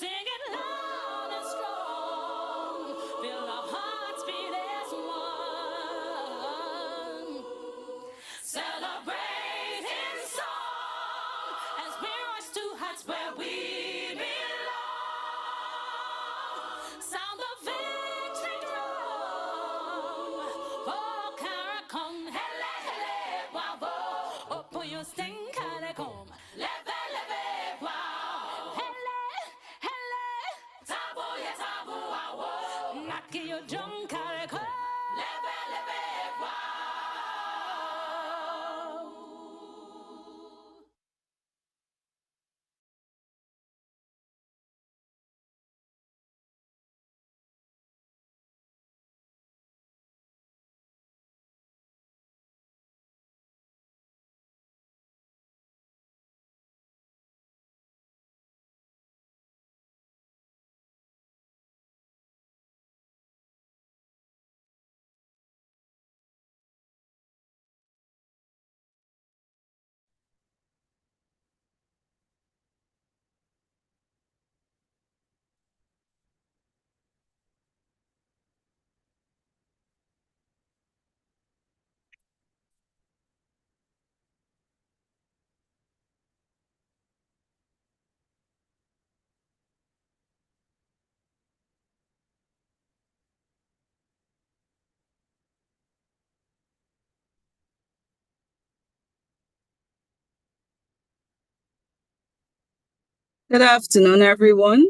Sing it loud and strong. Feel our hearts beat as one. Celebrating song as we rise to heights where we belong. Sound the victory drum. Oh, CARICOM, hele, hele, wow. Oh, pour your sting, CARICOM. Leve, leve, wow. Hele, hele. Tabu, yeah, tabu, wow. Knock your drum, CARICOM. Leve, leve, wow. Good afternoon, everyone,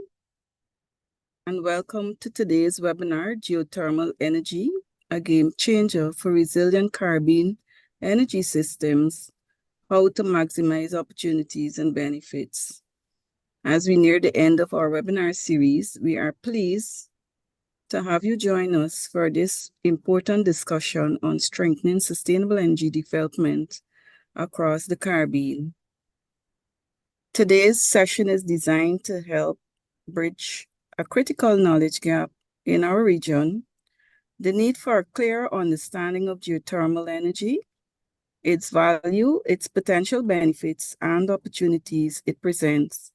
and welcome to today's webinar, Geothermal Energy, a game changer for resilient Caribbean energy systems, how to maximize opportunities and benefits. As we near the end of our webinar series, we are pleased to have you join us for this important discussion on strengthening sustainable energy development across the Caribbean. Today's session is designed to help bridge a critical knowledge gap in our region, the need for a clear understanding of geothermal energy, its value, its potential benefits and opportunities it presents,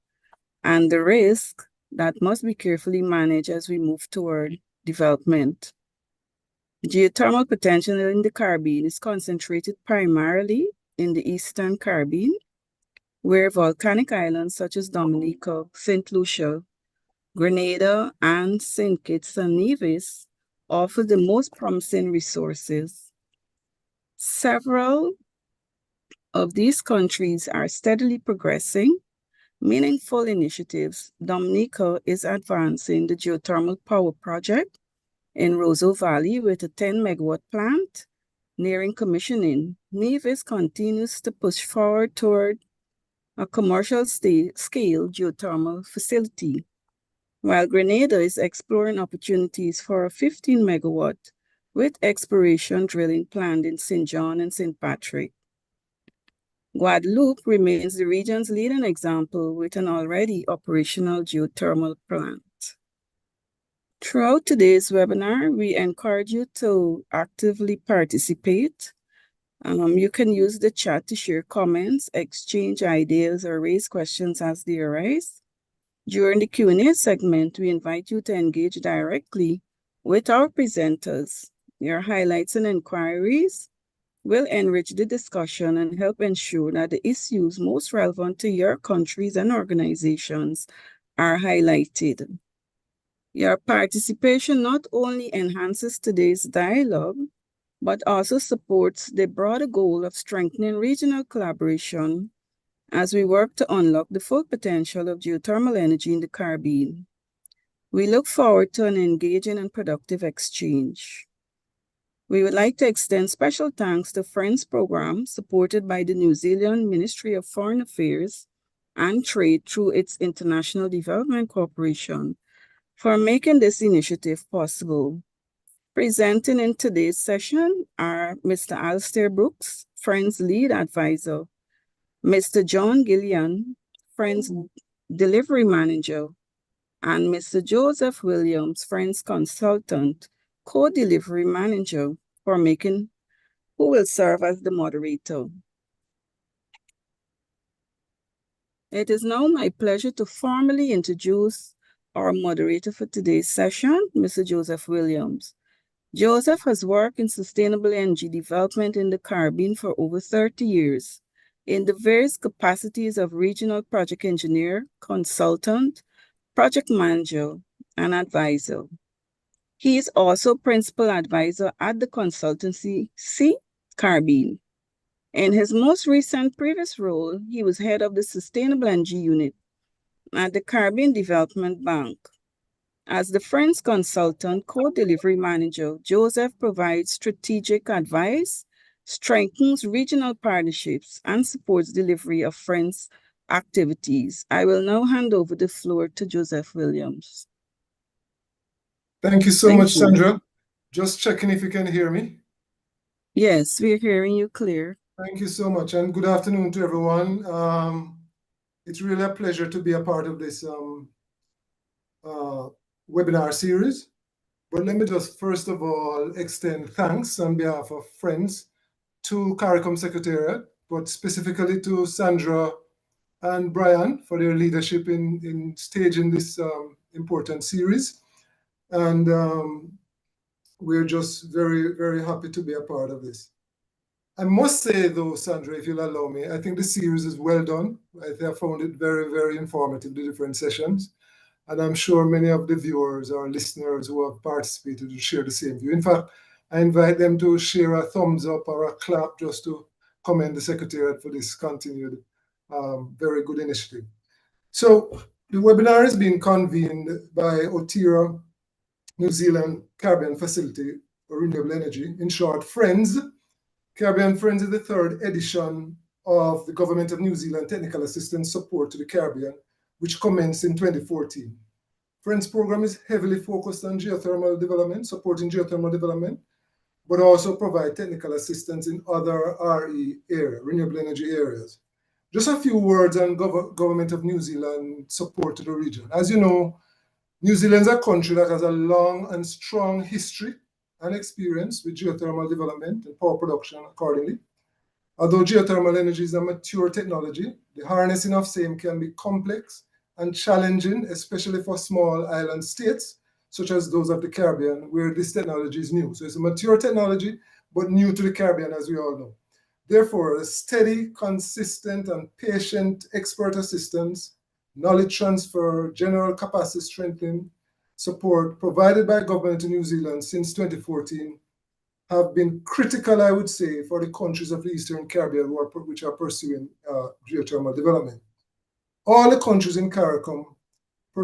and the risk that must be carefully managed as we move toward development. Geothermal potential in the Caribbean is concentrated primarily in the Eastern Caribbean, where volcanic islands such as Dominica, St. Lucia, Grenada, and St. Kitts and Nevis offer the most promising resources. Several of these countries are steadily progressing meaningful initiatives. Dominica is advancing the geothermal power project in Roseau Valley with a 10-megawatt plant nearing commissioning. Nevis continues to push forward toward a commercial scale geothermal facility, while Grenada is exploring opportunities for a 15-megawatt with exploration drilling planned in St. John and St. Patrick. Guadeloupe remains the region's leading example with an already operational geothermal plant. Throughout today's webinar, we encourage you to actively participate. You can use the chat to share comments, exchange ideas, or raise questions as they arise. During the Q&A segment, we invite you to engage directly with our presenters. Your highlights and inquiries will enrich the discussion and help ensure that the issues most relevant to your countries and organizations are highlighted. Your participation not only enhances today's dialogue, but also supports the broader goal of strengthening regional collaboration as we work to unlock the full potential of geothermal energy in the Caribbean. We look forward to an engaging and productive exchange. We would like to extend special thanks to Friends Program, supported by the New Zealand Ministry of Foreign Affairs and Trade through its International Development Corporation, for making this initiative possible. Presenting in today's session are Mr. Alistair Brooks, Friends Lead Advisor, Mr. John Gillian, Friends Delivery Manager, and Mr. Joseph Williams, Friends Consultant, Co-Delivery Manager, who will serve as the moderator. It is now my pleasure to formally introduce our moderator for today's session, Mr. Joseph Williams. Joseph has worked in sustainable energy development in the Caribbean for over 30 years in the various capacities of regional project engineer, consultant, project manager, and advisor. He is also principal advisor at the consultancy Caribbean. In his most recent previous role, he was head of the Sustainable Energy Unit at the Caribbean Development Bank. As the Friends Consultant Co-Delivery Manager, Joseph provides strategic advice, strengthens regional partnerships, and supports delivery of Friends activities. I will now hand over the floor to Joseph Williams. Thank you so much, Sandra. Just checking if you can hear me. Yes, we're hearing you clear. Thank you so much, and good afternoon to everyone. It's really a pleasure to be a part of this webinar series. But let me just first of all extend thanks on behalf of Friends to CARICOM Secretariat, but specifically to Sandra and Brian for their leadership in staging this important series. And we're just very, very happy to be a part of this. I must say though, Sandra, if you'll allow me, I think the series is well done. I found it very, very informative, the different sessions. And I'm sure many of the viewers or listeners who have participated will share the same view. In fact, I invite them to share a thumbs up or a clap just to commend the Secretariat for this continued very good initiative. So the webinar is being convened by Otira New Zealand Caribbean Facility for Renewable Energy, in short, Friends. Caribbean Friends is the third edition of the Government of New Zealand Technical Assistance Support to the Caribbean, which commenced in 2014. Friends program is heavily focused on geothermal development, supporting geothermal development, but also provide technical assistance in other RE area, renewable energy areas. Just a few words on Government of New Zealand support to the region. As you know, New Zealand is a country that has a long and strong history and experience with geothermal development and power production accordingly. Although geothermal energy is a mature technology, the harnessing of same can be complex and challenging, especially for small island states, such as those of the Caribbean, where this technology is new. So it's a mature technology, but new to the Caribbean, as we all know. Therefore, a steady, consistent, and patient expert assistance, knowledge transfer, general capacity strengthening, support provided by government in New Zealand since 2014 have been critical, I would say, for the countries of the Eastern Caribbean which are pursuing geothermal development. All the countries in CARICOM that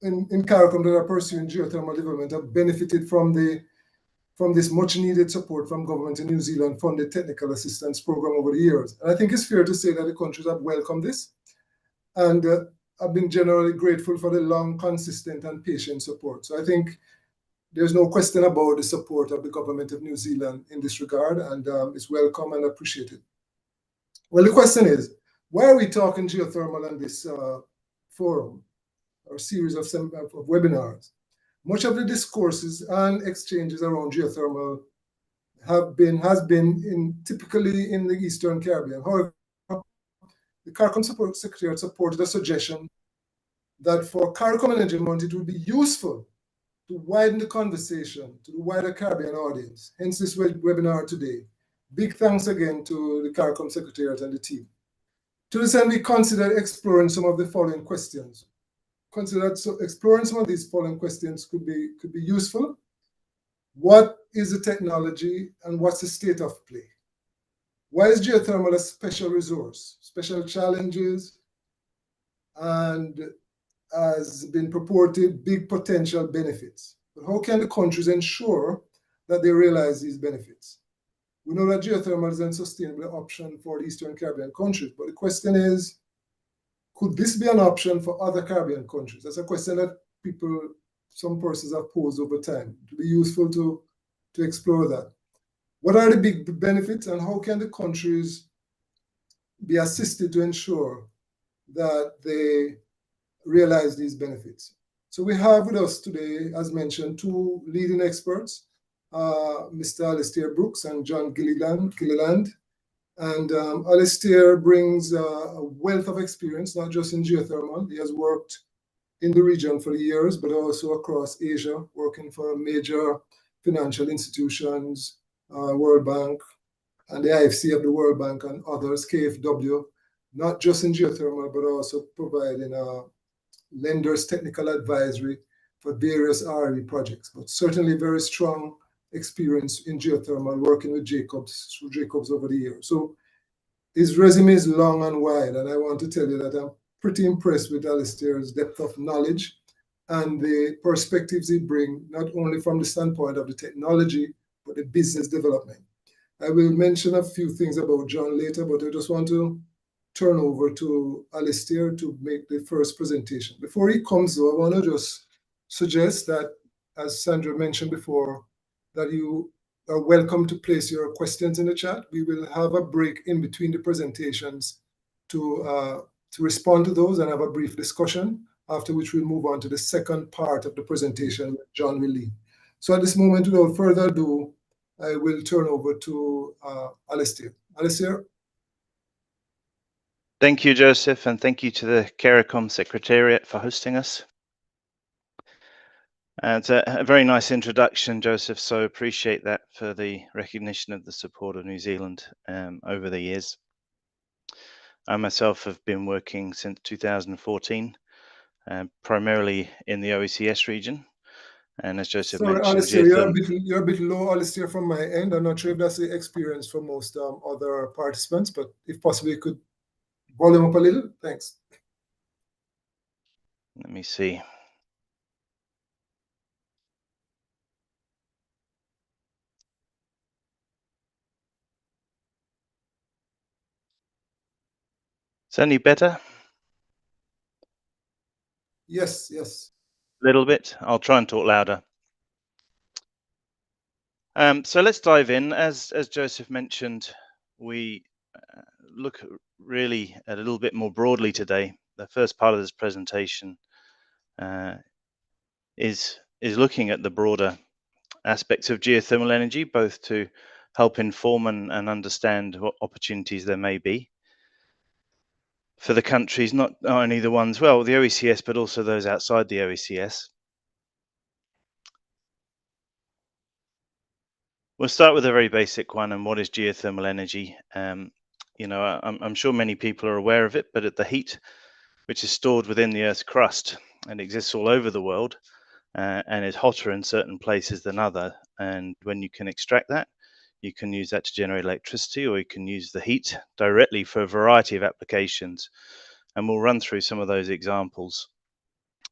are pursuing geothermal development have benefited from this much needed support from government in New Zealand funded technical assistance program over the years. And I think it's fair to say that the countries have welcomed this and have been generally grateful for the long, consistent, and patient support. So I think there's no question about the support of the government of New Zealand in this regard, and it's welcome and appreciated. Well, the question is, why are we talking geothermal on this forum or series of webinars? Much of the discourses and exchanges around geothermal has been typically in the Eastern Caribbean. However, the CARICOM Secretariat supported a suggestion that for CARICOM Energy Month, it would be useful to widen the conversation to the wider Caribbean audience, hence this webinar today. Big thanks again to the CARICOM Secretariat and the team. To this end, we considered exploring some of the following questions. Exploring some of these following questions could be useful. What is the technology and what's the state of play? Why is geothermal a special resource, special challenges, and has been purported big potential benefits? But how can the countries ensure that they realize these benefits? We know that geothermal is a sustainable option for the Eastern Caribbean countries, but the question is, could this be an option for other Caribbean countries? That's a question that some persons have posed over time. It would be useful to explore that. What are the big benefits and how can the countries be assisted to ensure that they realize these benefits? So we have with us today, as mentioned, two leading experts, Mr. Alistair Brooks and John Gilliland. And Alistair brings a wealth of experience, not just in geothermal. He has worked in the region for years, but also across Asia, working for major financial institutions, World Bank, and the IFC of the World Bank and others, KfW, not just in geothermal, but also providing lenders technical advisory for various RE projects, but certainly very strong experience in geothermal, working with Jacobs, through Jacobs over the years. So his resume is long and wide, and I want to tell you that I'm pretty impressed with Alistair's depth of knowledge and the perspectives he brings, not only from the standpoint of the technology, but the business development. I will mention a few things about John later, but I just want to turn over to Alistair to make the first presentation. Before he comes, though, I want to just suggest that, as Sandra mentioned before, that you are welcome to place your questions in the chat. We will have a break in between the presentations to respond to those and have a brief discussion, after which we'll move on to the second part of the presentation that John will lead. So at this moment, without further ado, I will turn over to Alistair. Alistair? Thank you, Joseph, and thank you to the CARICOM Secretariat for hosting us. It's a very nice introduction, Joseph, so appreciate that for the recognition of the support of New Zealand over the years. I myself have been working since 2014, primarily in the OECS region. And as Joseph Sorry, mentioned, Alistair, you're a bit low, Alistair, from my end. I'm not sure if that's the experience for most other participants, but if possible, you could volume up a little. Thanks. Let me see. Is that any better? Yes, yes. A little bit. I'll try and talk louder. So let's dive in. As Joseph mentioned, we look really a little bit more broadly today. The first part of this presentation is looking at the broader aspects of geothermal energy, both to help inform and understand what opportunities there may be for the countries, not only the ones, well, the OECS, but also those outside the OECS. We'll start with a very basic one, and what is geothermal energy? I'm sure many people are aware of it, but the heat which is stored within the Earth's crust and exists all over the world and is hotter in certain places than other. And when you can extract that, you can use that to generate electricity, or you can use the heat directly for a variety of applications. And we'll run through some of those examples.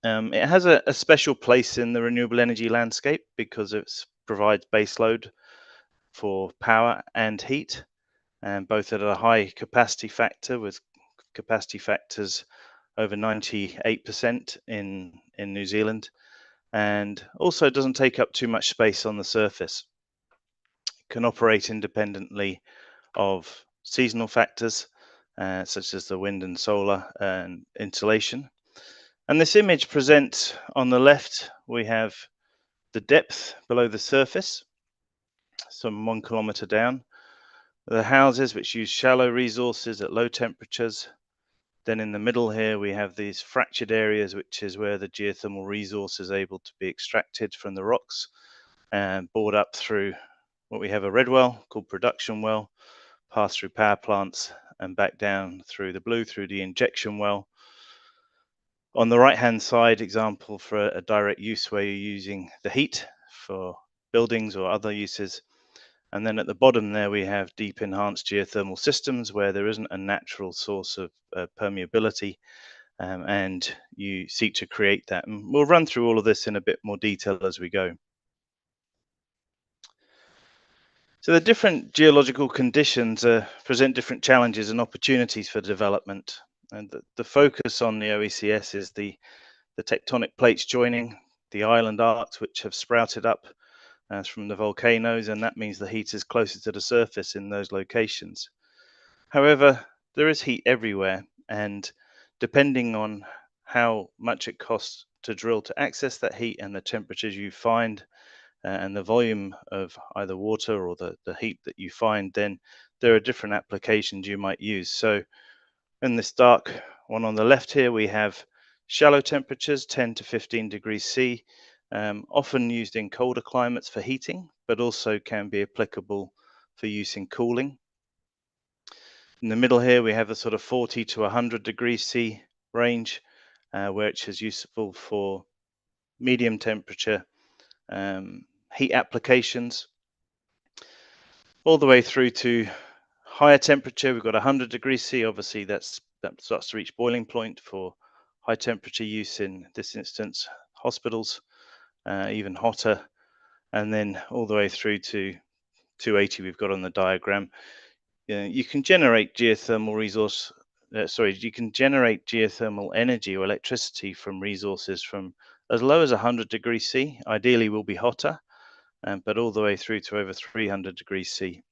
It has a special place in the renewable energy landscape because it provides baseload for power and heat, and both at a high capacity factor, with capacity factors over 98% in New Zealand, and also doesn't take up too much space on the surface. It can operate independently of seasonal factors such as the wind and solar and insolation. And this image presents, on the left, we have the depth below the surface, some 1 kilometer down. The houses which use shallow resources at low temperatures. Then in the middle here, we have these fractured areas, which is where the geothermal resource is able to be extracted from the rocks and bored up through what we have a red well called production well, pass through power plants and back down through the blue through the injection well. On the right hand side, example for a direct use where you're using the heat for buildings or other uses. And then at the bottom there, we have deep enhanced geothermal systems where there isn't a natural source of permeability, and you seek to create that. And we'll run through all of this in a bit more detail as we go. So the different geological conditions present different challenges and opportunities for development. And the focus on the OECS is the tectonic plates joining, the island arcs which have sprouted up from the volcanoes, and that means the heat is closer to the surface in those locations. However, there is heat everywhere, and depending on how much it costs to drill to access that heat and the temperatures you find and the volume of either water or the heat that you find, then there are different applications you might use. So in this dark one on the left here, we have Shallow temperatures, 10 to 15 degrees C, often used in colder climates for heating, but also can be applicable for use in cooling. In the middle here, we have a sort of 40 to 100 degrees C range, where it is useful for medium temperature heat applications, all the way through to higher temperature. We've got 100 degrees C. Obviously, that starts to reach boiling point for high temperature use, in this instance, hospitals, even hotter, and then all the way through to 280 we've got on the diagram. You can generate geothermal you can generate geothermal energy or electricity from resources from as low as 100 degrees C. Ideally, will be hotter, but all the way through to over 300 degrees C.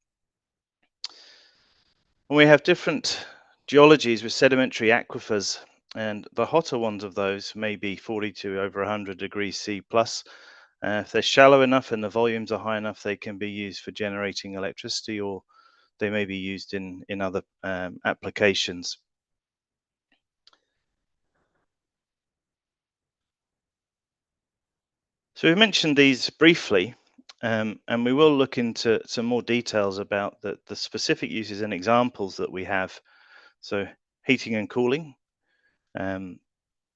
And we have different geologies with sedimentary aquifers, and the hotter ones of those may be 40 to over 100 degrees C plus. If they're shallow enough and the volumes are high enough, they can be used for generating electricity, or they may be used in other applications. So we mentioned these briefly, and we will look into some more details about the specific uses and examples that we have. So heating and cooling.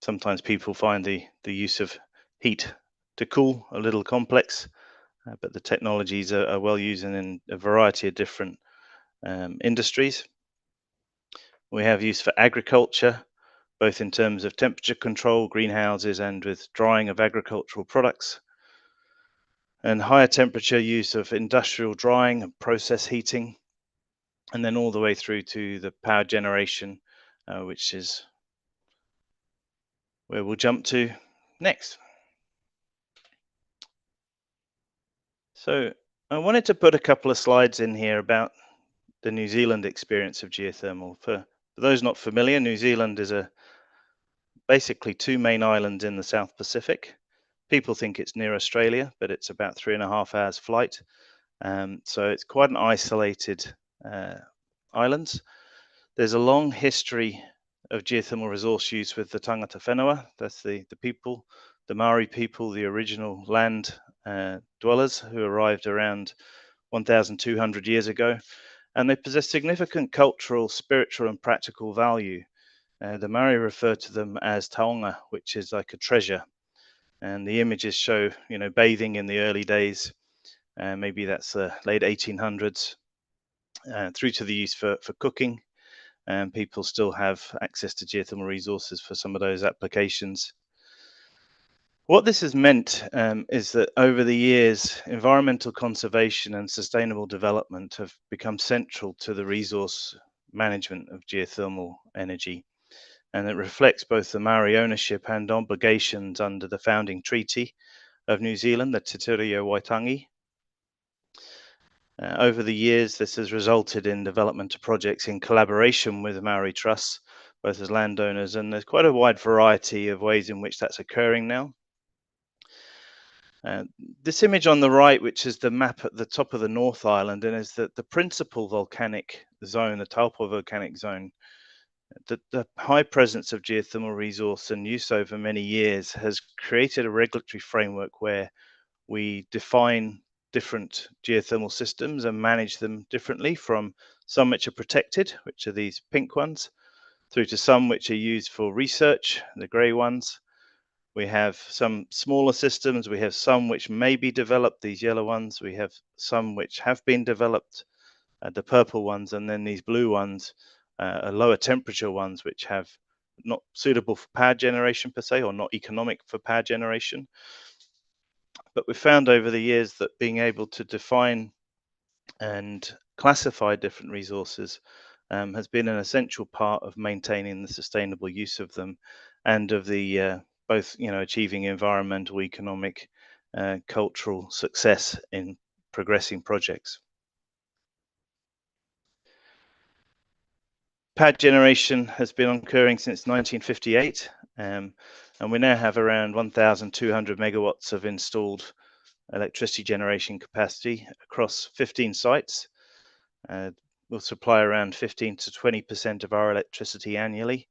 Sometimes people find the use of heat to cool a little complex, but the technologies are well used in a variety of different industries. We have use for agriculture, both in terms of temperature control, greenhouses, and with drying of agricultural products. And higher temperature use of industrial drying and process heating, and then all the way through to the power generation, which is where we'll jump to next. So I wanted to put a couple of slides in here about the New Zealand experience of geothermal. For those not familiar, New Zealand is basically two main islands in the South Pacific. People think it's near Australia, but it's about 3.5 hours flight. So it's quite an isolated island. There's a long history of geothermal resource use with the tangata whenua. That's the people, the Maori people, the original land dwellers who arrived around 1,200 years ago. And they possess significant cultural, spiritual, and practical value. The Maori refer to them as taonga, which is like a treasure. And the images show, bathing in the early days, maybe that's the late 1800s, through to the use for cooking. And people still have access to geothermal resources for some of those applications. What this has meant is that over the years, environmental conservation and sustainable development have become central to the resource management of geothermal energy. And it reflects both the Maori ownership and obligations under the founding treaty of New Zealand, the Te Ture o Waitangi. Over the years, this has resulted in development of projects in collaboration with the Maori trusts, both as landowners, and there's quite a wide variety of ways in which that's occurring now. This image on the right, which is the map at the top of the North Island, and is the principal volcanic zone, the Taupo volcanic zone. The high presence of geothermal resource and use over many years has created a regulatory framework where we define different geothermal systems and manage them differently, from some which are protected, which are these pink ones, through to some which are used for research, the grey ones. We have some smaller systems, we have some which may be developed, these yellow ones, we have some which have been developed, the purple ones, and then these blue ones, are lower temperature ones which have not suitable for power generation per se, or not economic for power generation. But we found over the years that being able to define and classify different resources has been an essential part of maintaining the sustainable use of them, and of the both achieving environmental, economic, cultural success in progressing projects. Power generation has been occurring since 1958, and we now have around 1,200 megawatts of installed electricity generation capacity across 15 sites. We'll supply around 15 to 20% of our electricity annually,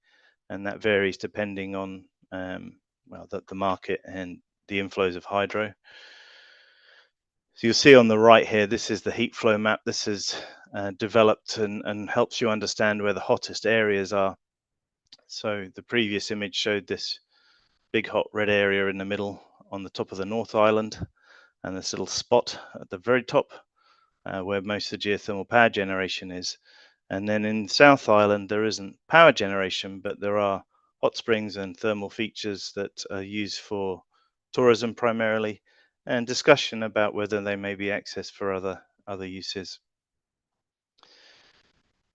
and that varies depending on well, the market and the inflows of hydro. So you'll see on the right here, this is the heat flow map. This is developed and helps you understand where the hottest areas are. So the previous image showed this big hot red area in the middle on the top of the North Island, and this little spot at the very top where most of the geothermal power generation is. And then in South Island, there isn't power generation, but there are hot springs and thermal features that are used for tourism primarily, and discussion about whether they may be accessed for other uses.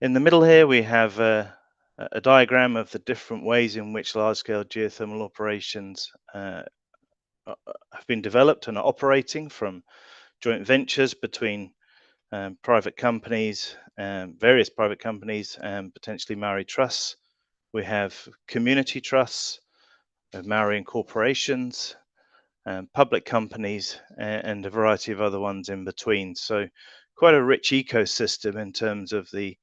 In the middle here, we have a diagram of the different ways in which large-scale geothermal operations have been developed and are operating, from joint ventures between private companies, various private companies, and potentially Maori trusts. We have community trusts, Maori corporations, public companies, and a variety of other ones in between. So quite a rich ecosystem in terms of the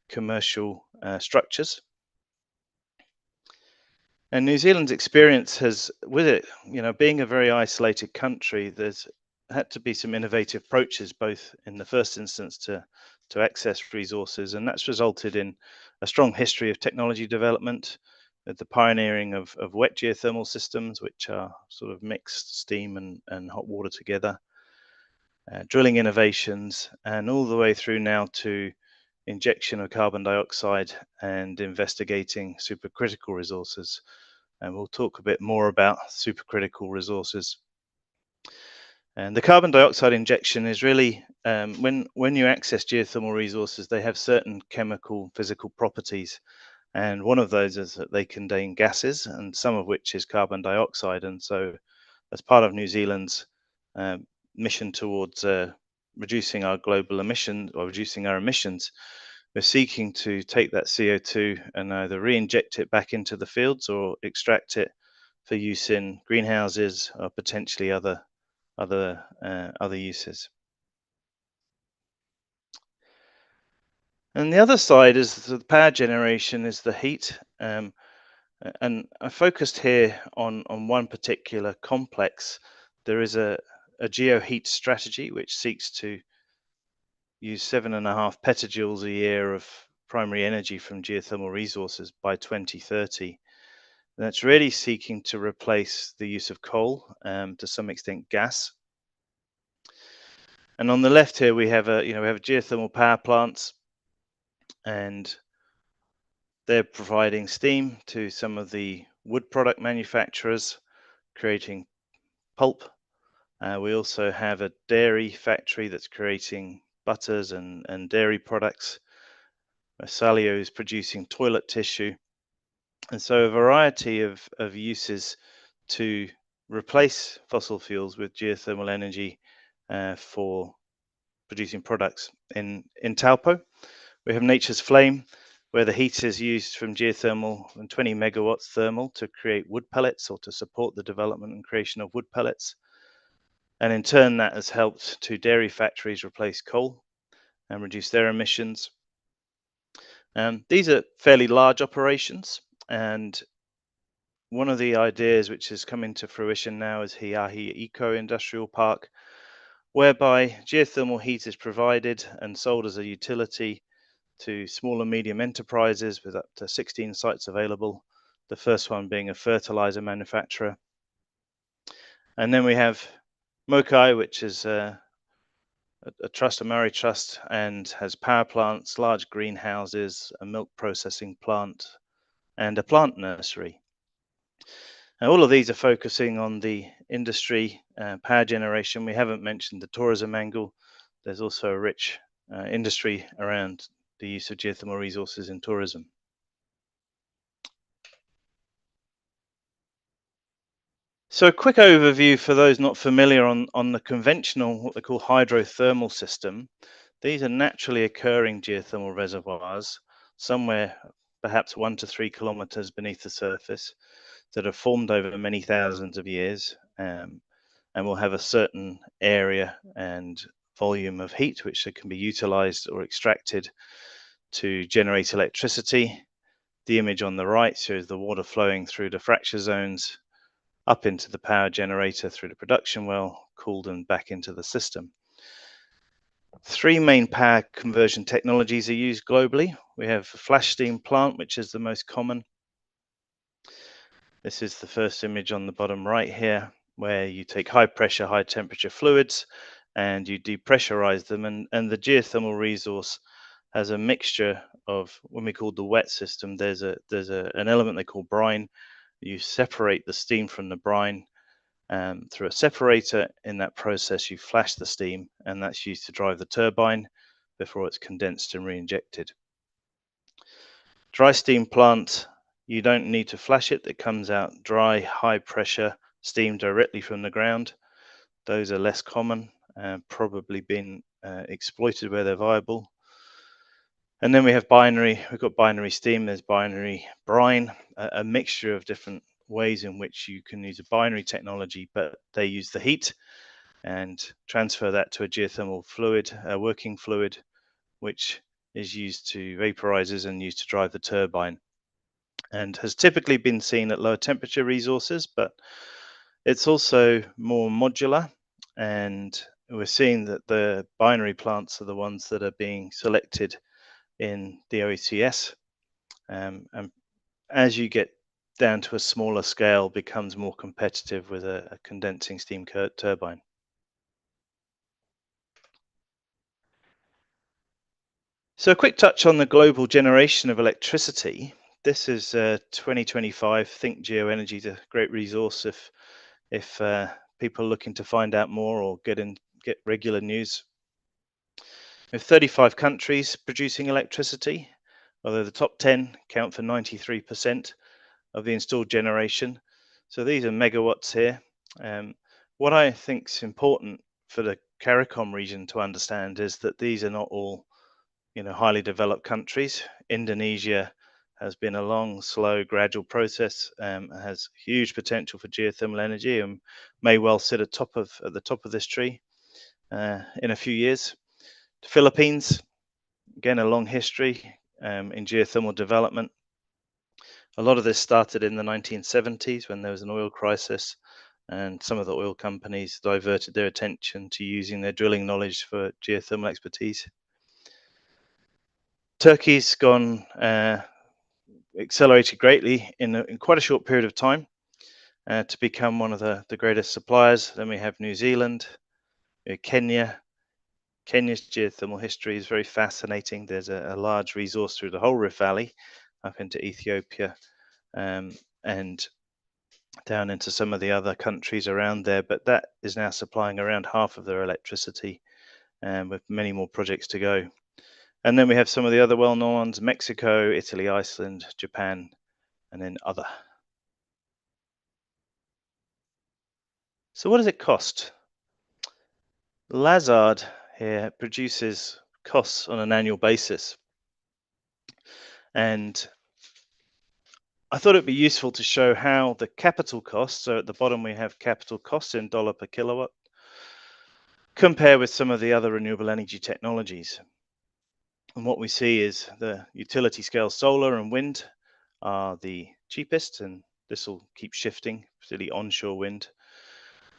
commercial structures. And New Zealand's experience has, with it, being a very isolated country, there's had to be some innovative approaches, both in the first instance to access resources, and that's resulted in a strong history of technology development, the pioneering of wet geothermal systems, which are sort of mixed steam and hot water together, drilling innovations, and all the way through now to injection of carbon dioxide and investigating supercritical resources. And we'll talk a bit more about supercritical resources. And the carbon dioxide injection is really, when you access geothermal resources, they have certain chemical, physical properties. And one of those is that they contain gases, and some of which is carbon dioxide. And so as part of New Zealand's mission towards reducing our global emissions, or reducing our emissions, we're seeking to take that CO2 and either re-inject it back into the fields or extract it for use in greenhouses or potentially other uses. And the other side is the power generation, is the heat. And I focused here on one particular complex. There is a geoheat strategy which seeks to use 7.5 petajoules a year of primary energy from geothermal resources by 2030. And that's really seeking to replace the use of coal, to some extent gas. And on the left here, we have geothermal power plants, and they're providing steam to some of the wood product manufacturers, creating pulp. We also have a dairy factory that's creating butters and dairy products. Salio is producing toilet tissue. And so a variety of uses to replace fossil fuels with geothermal energy for producing products. In Taupo, we have Nature's Flame, where the heat is used from geothermal and 20 megawatts thermal to create wood pellets, or to support the development and creation of wood pellets. And in turn, that has helped to dairy factories replace coal and reduce their emissions. These are fairly large operations, and one of the ideas which is coming to fruition now is Hiahi Eco Industrial Park, whereby geothermal heat is provided and sold as a utility to small and medium enterprises with up to 16 sites available, the first one being a fertilizer manufacturer. And then we have Mokai, which is a trust, a Maori trust, and has power plants, large greenhouses, a milk processing plant, and a plant nursery. Now, all of these are focusing on the industry, power generation. We haven't mentioned the tourism angle. There's also a rich industry around the use of geothermal resources in tourism. So a quick overview for those not familiar on the conventional, what they call hydrothermal system. These are naturally occurring geothermal reservoirs, somewhere perhaps 1 to 3 kilometers beneath the surface, that have formed over many thousands of years, and will have a certain area and volume of heat which can be utilized or extracted to generate electricity. The image on the right shows the water flowing through the fracture zones up into the power generator through the production well, cooled and back into the system. 3 main power conversion technologies are used globally. We have a flash steam plant, which is the most common. This is the first image on the bottom right here, where you take high pressure, high temperature fluids and you depressurize them. And the geothermal resource has a mixture of, when we call the wet system, there's an element they call brine. You separate the steam from the brine through a separator. In that process, you flash the steam, and that's used to drive the turbine before it's condensed and re-injected. Dry steam plant, you don't need to flash it. It comes out dry, high pressure steam directly from the ground. Those are less common and probably been exploited where they're viable. And then we have binary, we've got binary steam, there's binary brine, a mixture of different ways in which you can use a binary technology, but they use the heat and transfer that to a geothermal fluid, a working fluid, which is used to vaporizes and used to drive the turbine, and has typically been seen at lower temperature resources, but it's also more modular. And we're seeing that the binary plants are the ones that are being selected in the OECS, and as you get down to a smaller scale, becomes more competitive with a condensing steam turbine. So a quick touch on the global generation of electricity. This is 2025. Think geoenergy is a great resource if people are looking to find out more or get regular news. We have 35 countries producing electricity, although the top 10 count for 93% of the installed generation. So these are megawatts here. What I think is important for the CARICOM region to understand is that these are not all, highly developed countries. Indonesia has been a long, slow, gradual process, has huge potential for geothermal energy and may well sit at the top of this tree in a few years. The Philippines, again, a long history in geothermal development. A lot of this started in the 1970s when there was an oil crisis, and some of the oil companies diverted their attention to using their drilling knowledge for geothermal expertise. Turkey's gone accelerated greatly in quite a short period of time to become one of the greatest suppliers. Then we have New Zealand, Kenya. Kenya's geothermal history is very fascinating. There's a large resource through the whole Rift Valley up into Ethiopia and down into some of the other countries around there, but that is now supplying around half of their electricity, with many more projects to go. And then we have some of the other well-known ones: Mexico, Italy, Iceland, Japan, and then other. So what does it cost? Lazard here produces costs on an annual basis, and I thought it'd be useful to show how the capital costs, so at the bottom we have capital costs in dollar per kilowatt, compare with some of the other renewable energy technologies. And what we see is the utility scale solar and wind are the cheapest, and this will keep shifting, particularly onshore wind.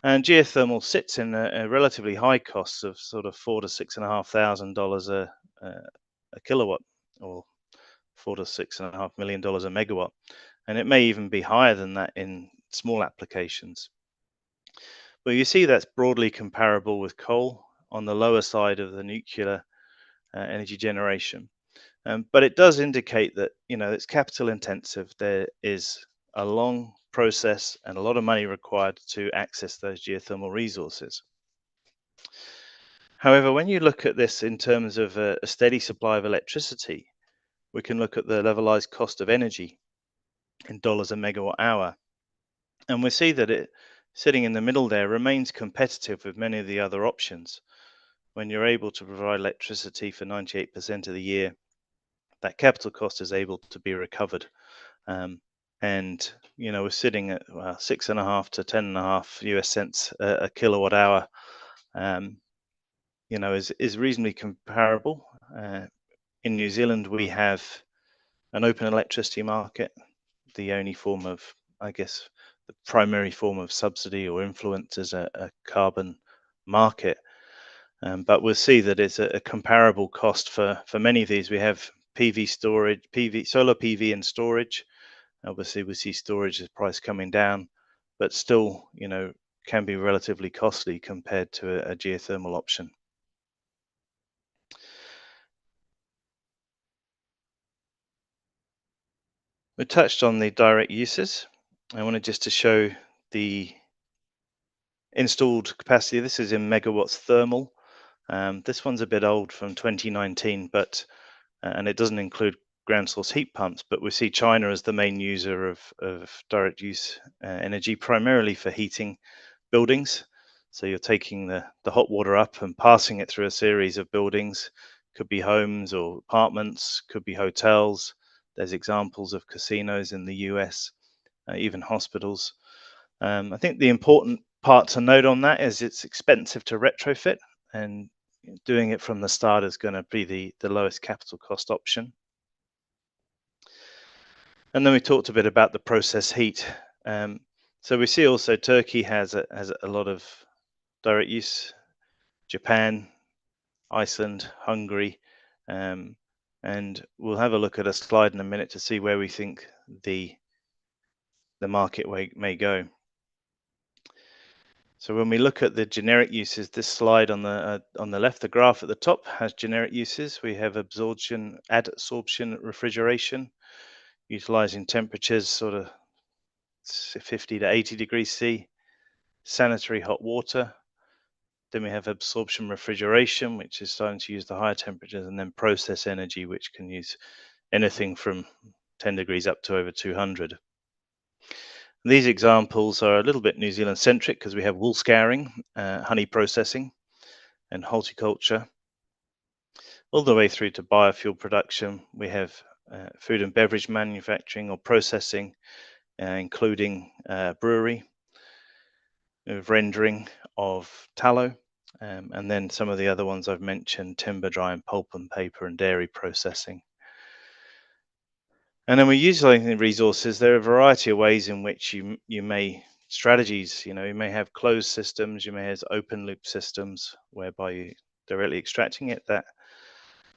And geothermal sits in a relatively high cost of sort of $4,000 to $6,500 a kilowatt, or $4 to $6.5 million a megawatt, and it may even be higher than that in small applications. But you see that's broadly comparable with coal on the lower side of the nuclear energy generation. But it does indicate that, it's capital intensive. There is a long process and a lot of money required to access those geothermal resources. However, when you look at this in terms of a steady supply of electricity, we can look at the levelized cost of energy in dollars a megawatt hour. And we see that it, sitting in the middle there, remains competitive with many of the other options. When you're able to provide electricity for 98% of the year, that capital cost is able to be recovered. And we're sitting at 6.5 to 10.5 US cents a kilowatt hour. Is reasonably comparable. In New Zealand, we have an open electricity market, the only form of, I guess, the primary form of subsidy or influence is a carbon market. But we'll see that it's a comparable cost for many of these. We have PV storage, solar PV and storage. Obviously, we see storage price coming down, but still, can be relatively costly compared to a geothermal option. We touched on the direct uses. I wanted just to show the installed capacity. This is in megawatts thermal. This one's a bit old from 2019, but and it doesn't include ground source heat pumps, but we see China as the main user of direct use energy, primarily for heating buildings. So you're taking the hot water up and passing it through a series of buildings, could be homes or apartments, could be hotels. There's examples of casinos in the US, even hospitals. I think the important part to note on that is it's expensive to retrofit, and doing it from the start is going to be the lowest capital cost option. And then we talked a bit about the process heat. So we see also Turkey has a lot of direct use, Japan, Iceland, Hungary, and we'll have a look at a slide in a minute to see where we think the market may go. So when we look at the generic uses, this slide on the left, the graph at the top has generic uses. We have adsorption refrigeration, utilizing temperatures sort of 50 to 80 degrees C, sanitary hot water. Then we have absorption refrigeration, which is starting to use the higher temperatures, and then process energy, which can use anything from 10 degrees up to over 200. These examples are a little bit New Zealand centric because we have wool scouring, honey processing, and horticulture. All the way through to biofuel production, we have food and beverage manufacturing or processing, including brewery, rendering of tallow, and then some of the other ones I've mentioned, timber drying, pulp and paper, and dairy processing. And then we're utilizing resources. There are a variety of ways in which you may strategies. You may have closed systems, you may have open loop systems whereby you're directly extracting it. That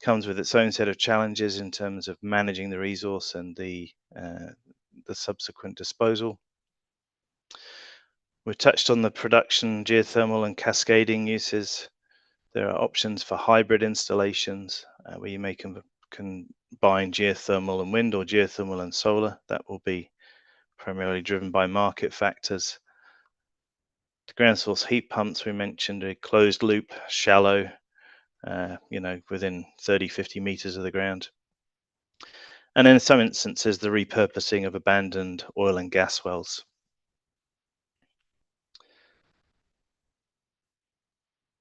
comes with its own set of challenges in terms of managing the resource and the subsequent disposal. We've touched on the production, geothermal and cascading uses. There are options for hybrid installations where you may combine geothermal and wind or geothermal and solar. That will be primarily driven by market factors. The ground source heat pumps we mentioned are closed loop, shallow, within 30, 50 meters of the ground. And in some instances, the repurposing of abandoned oil and gas wells.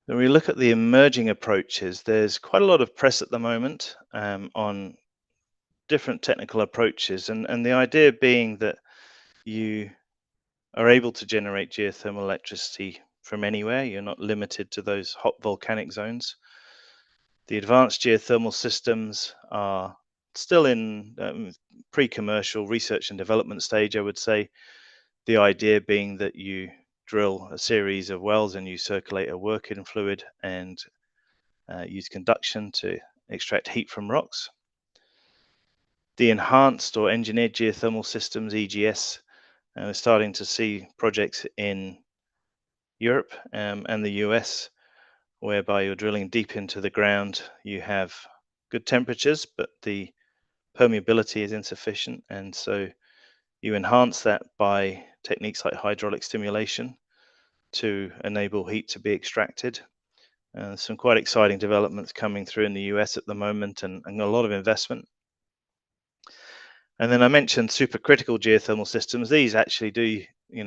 When we look at the emerging approaches, there's quite a lot of press at the moment on different technical approaches, and the idea being that you are able to generate geothermal electricity from anywhere. You're not limited to those hot volcanic zones. The advanced geothermal systems are still in pre-commercial research and development stage, I would say. The idea being that you drill a series of wells and you circulate a working fluid and use conduction to extract heat from rocks. The enhanced or engineered geothermal systems, EGS, we're starting to see projects in Europe and the US whereby you're drilling deep into the ground. You have good temperatures, but the permeability is insufficient, and so you enhance that by techniques like hydraulic stimulation to enable heat to be extracted. Some quite exciting developments coming through in the US at the moment, and a lot of investment. And then I mentioned supercritical geothermal systems. These actually do,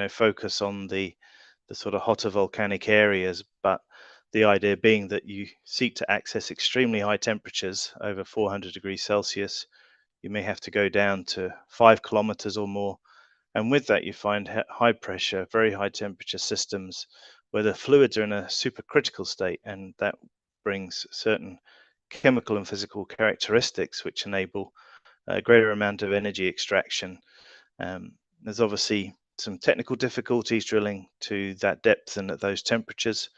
focus on the sort of hotter volcanic areas, but the idea being that you seek to access extremely high temperatures over 400 degrees Celsius. You may have to go down to 5 kilometers or more. And with that, you find high pressure, very high temperature systems where the fluids are in a supercritical state, and that brings certain chemical and physical characteristics which enable a greater amount of energy extraction. There's obviously some technical difficulties drilling to that depth and at those temperatures.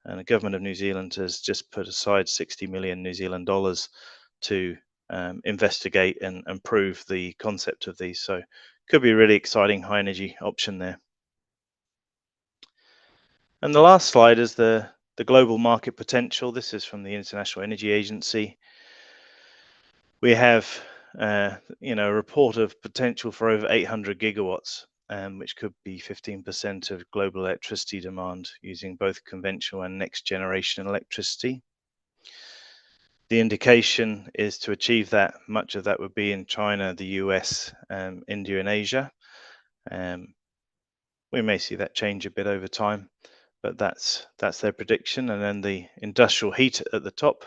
And the government of New Zealand has just put aside 60 million New Zealand dollars to investigate and prove the concept of these. So could be a really exciting high energy option there. And the last slide is the global market potential. This is from the International Energy Agency. We have a report of potential for over 800 gigawatts, which could be 15% of global electricity demand using both conventional and next generation electricity. The indication is to achieve that, much of that would be in China, the US, India and Asia. We may see that change a bit over time, but that's their prediction. And then the industrial heat at the top,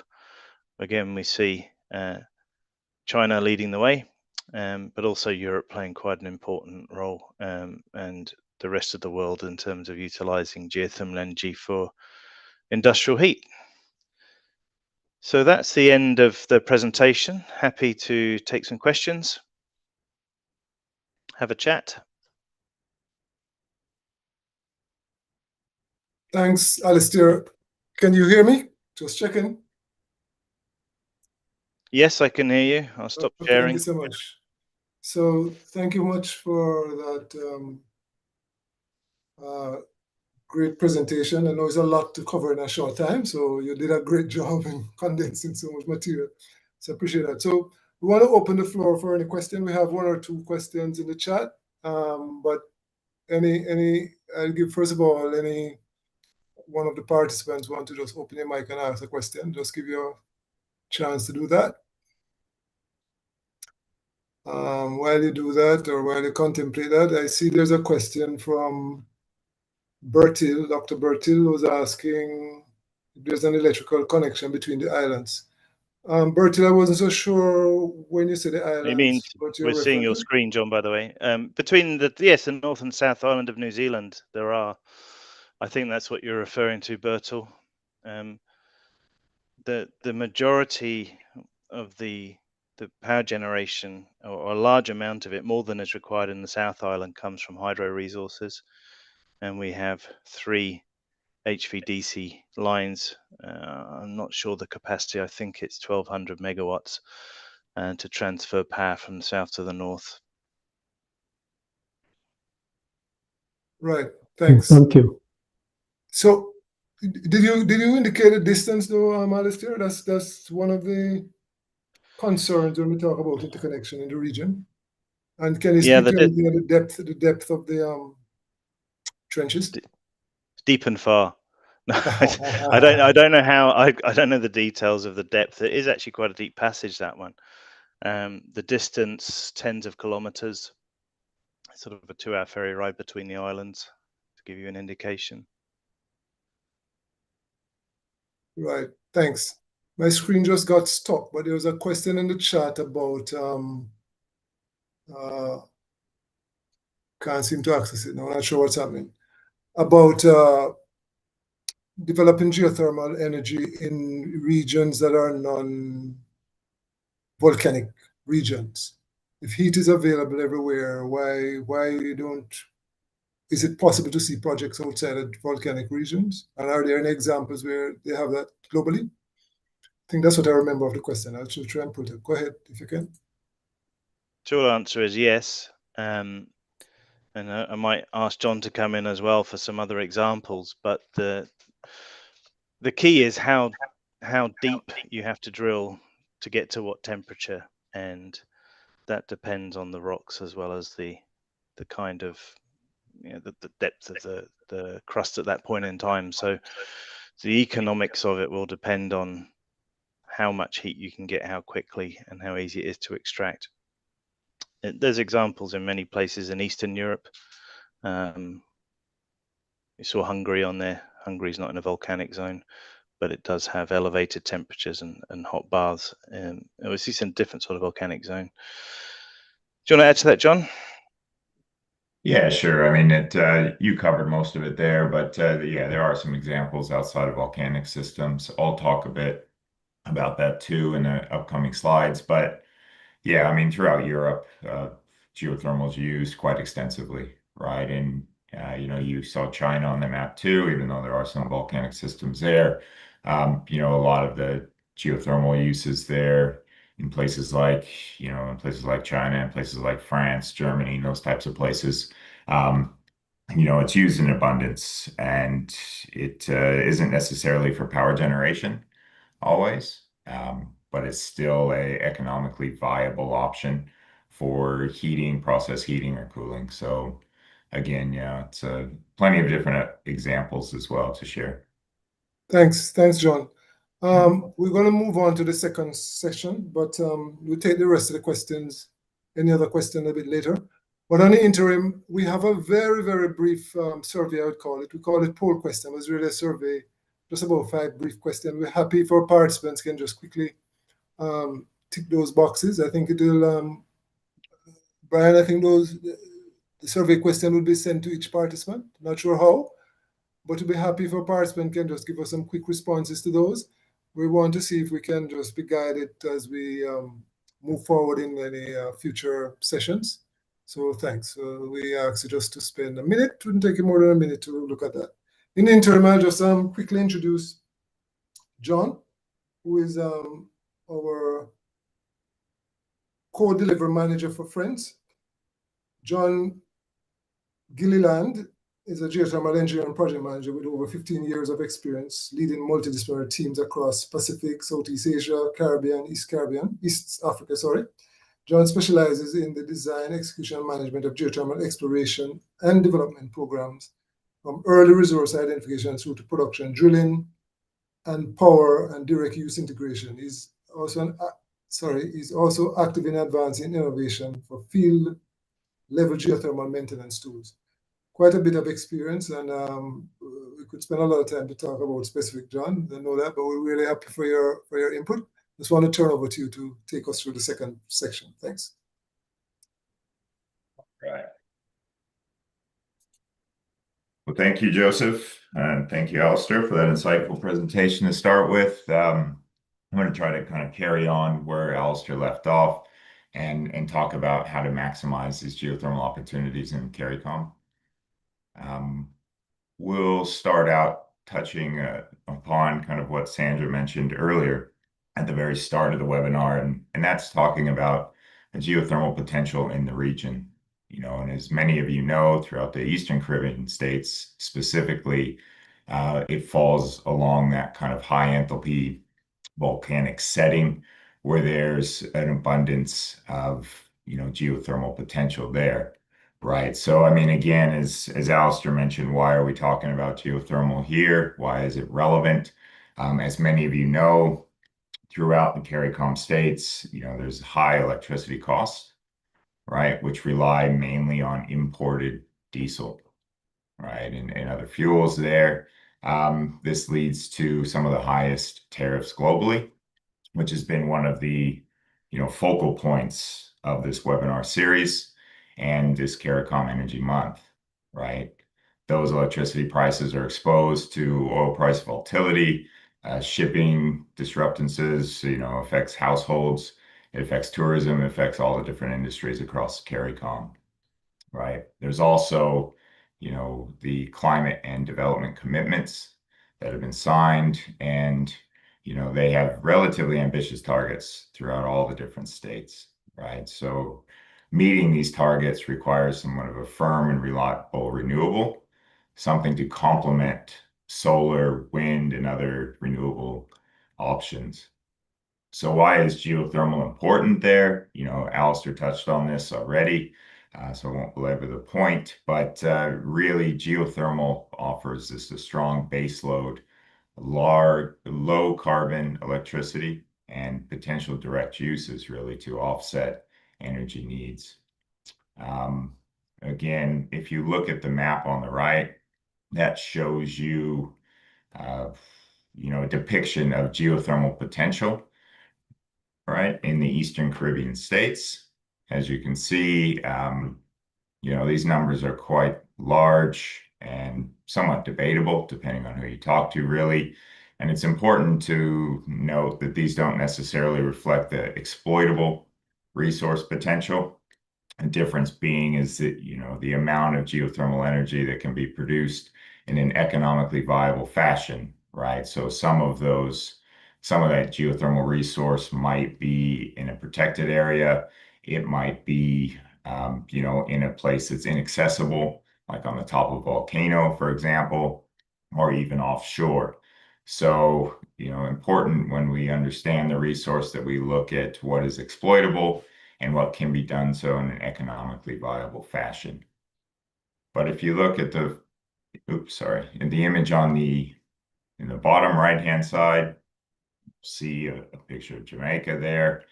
again, we see China leading the way, but also Europe playing quite an important role, and the rest of the world in terms of utilizing geothermal energy for industrial heat. So that's the end of the presentation. Happy to take some questions. Have a chat. Thanks, Alistair. Can you hear me? Just checking. Yes, I can hear you. I'll stop sharing. Thank you so much. So thank you much for that great presentation. I know it's a lot to cover in a short time, so you did a great job in condensing so much material. So I appreciate that. So we want to open the floor for any question. We have one or two questions in the chat, but I'll give, first of all, any one of the participants want to just open your mic and ask a question, just give you a chance to do that. While you do that, or while you contemplate that, I see there's a question from Bertil. Dr. Bertil was asking if there's an electrical connection between the islands. Bertil, I wasn't so sure when you said the islands. It means we're seeing your to. screen, John, by the way. Between the North and South Island of New Zealand, there are, I think that's what you're referring to, Bertil. The majority of the power generation, or a large amount of it, more than is required in the South Island, comes from hydro resources. And we have 3 HVDC lines. I'm not sure the capacity. I think it's 1200 megawatts to transfer power from the south to the north. Right. Thanks. Thank you. So did you indicate a distance though, Alistair? That's one of the concerns when we talk about interconnection in the region. And can you speak to anything of the depth of the trenches? Deep and far. No, I don't know how. I don't know the details of the depth. It is actually quite a deep passage, that one. The distance, tens of kilometers. Sort of a 2-hour ferry ride between the islands, to give you an indication. Right. Thanks. My screen just got stuck, but there was a question in the chat about can't seem to access it. No, I'm not sure what's happening. About developing geothermal energy in regions that are non-volcanic regions. If heat is available everywhere, why you don't? Is it possible to see projects outside of volcanic regions? And are there any examples where they have that globally? I think that's what I remember of the question. I'll try and put it. Go ahead if you can. Short answer is yes. And I might ask John to come in as well for some other examples. But the key is how deep you have to drill to get to what temperature, and that depends on the rocks as well as the kind of the depth of the crust at that point in time. So the economics of it will depend on how much heat you can get, how quickly, and how easy it is to extract. There's examples in many places in Eastern Europe. You saw Hungary on there. Hungary's not in a volcanic zone, but it does have elevated temperatures and hot baths. We see some different sort of volcanic zone. Do you want to add to that, John? Yeah, sure. I mean, you covered most of it there, but yeah, there are some examples outside of volcanic systems. I'll talk a bit about that too in the upcoming slides. But Yeah, I mean, throughout Europe, geothermal is used quite extensively, right? And you saw China on the map too, even though there are some volcanic systems there. A lot of the geothermal uses there in places like, in places like China and places like France, Germany, those types of places. Um, it's used in abundance, and it isn't necessarily for power generation always, but it's still a economically viable option for heating, process heating, or cooling. So again, yeah, it's plenty of different examples as well to share. Thanks, John. We're going to move on to the second session, but we'll take the rest of the questions, any other question a bit later. But on the interim, we have a very, very brief survey, I would call it. We call it poll question. It was really a survey, just about 5 brief questions. We're happy for participants can just quickly tick those boxes. I think it will, Brian, I think the survey question will be sent to each participant. Not sure how, but we'll be happy if a participant can just give us some quick responses to those. We want to see if we can just be guided as we move forward in any future sessions. So thanks. We ask you just to spend a minute. It wouldn't take you more than a minute to look at that. In the interim, I'll just quickly introduce John, who is our co-delivery manager for Friends. John Gilliland is a geothermal engineer and project manager with over 15 years of experience leading multidisciplinary teams across Pacific, Southeast Asia, East Africa, sorry. John specializes in the design, execution, and management of geothermal exploration and development programs, from early resource identification through to production, drilling, and power and direct use integration. He's also active in advancing innovation for field level geothermal maintenance tools. Quite a bit of experience, and we could spend a lot of time to talk about specific, John. I know that, but we're really happy for your input. Just want to turn over to you to take us through the second section. Thanks. Right. Well, thank you, Joseph, and thank you, Alistair, for that insightful presentation to start with. I'm going to try to kind of carry on where Alistair left off and talk about how to maximize these geothermal opportunities in CARICOM. We'll start out touching upon kind of what Sandra mentioned earlier at the very start of the webinar, and that's talking about the geothermal potential in the region. And as many of you know, throughout the Eastern Caribbean states specifically, it falls along that kind of high enthalpy volcanic setting where there's an abundance of geothermal potential there. Right. So, I mean, again, as Alistair mentioned, why are we talking about geothermal here? Why is it relevant? As many of you know, throughout the CARICOM states, there's high electricity costs, right, which rely mainly on imported diesel, right, and other fuels there. This leads to some of the highest tariffs globally, which has been one of the focal points of this webinar series and this CARICOM Energy Month, right? Those electricity prices are exposed to oil price volatility, shipping disruptances, affects households, it affects tourism, it affects all the different industries across CARICOM, right? There's also, the climate and development commitments that have been signed, and they have relatively ambitious targets throughout all the different states, right? So meeting these targets requires somewhat of a firm and reliable renewable, something to complement solar, wind, and other renewable options. So why is geothermal important there? Alistair touched on this already, so I won't belabor the point, but really geothermal offers this a strong baseload, low carbon electricity, and potential direct uses really to offset energy needs. Again, if you look at the map on the right, that shows you, a depiction of geothermal potential, right, in the Eastern Caribbean states. As you can see, these numbers are quite large and somewhat debatable depending on who you talk to, really. And it's important to note that these don't necessarily reflect the exploitable resource potential. The difference being is that, the amount of geothermal energy that can be produced in an economically viable fashion, right? So some of that geothermal resource might be in a protected area. It might be, in a place that's inaccessible, like on the top of a volcano, for example, or even offshore. So, important when we understand the resource that we look at what is exploitable and what can be done so in an economically viable fashion. But if you look at in the image in the bottom right-hand side, see a picture of Jamaica there.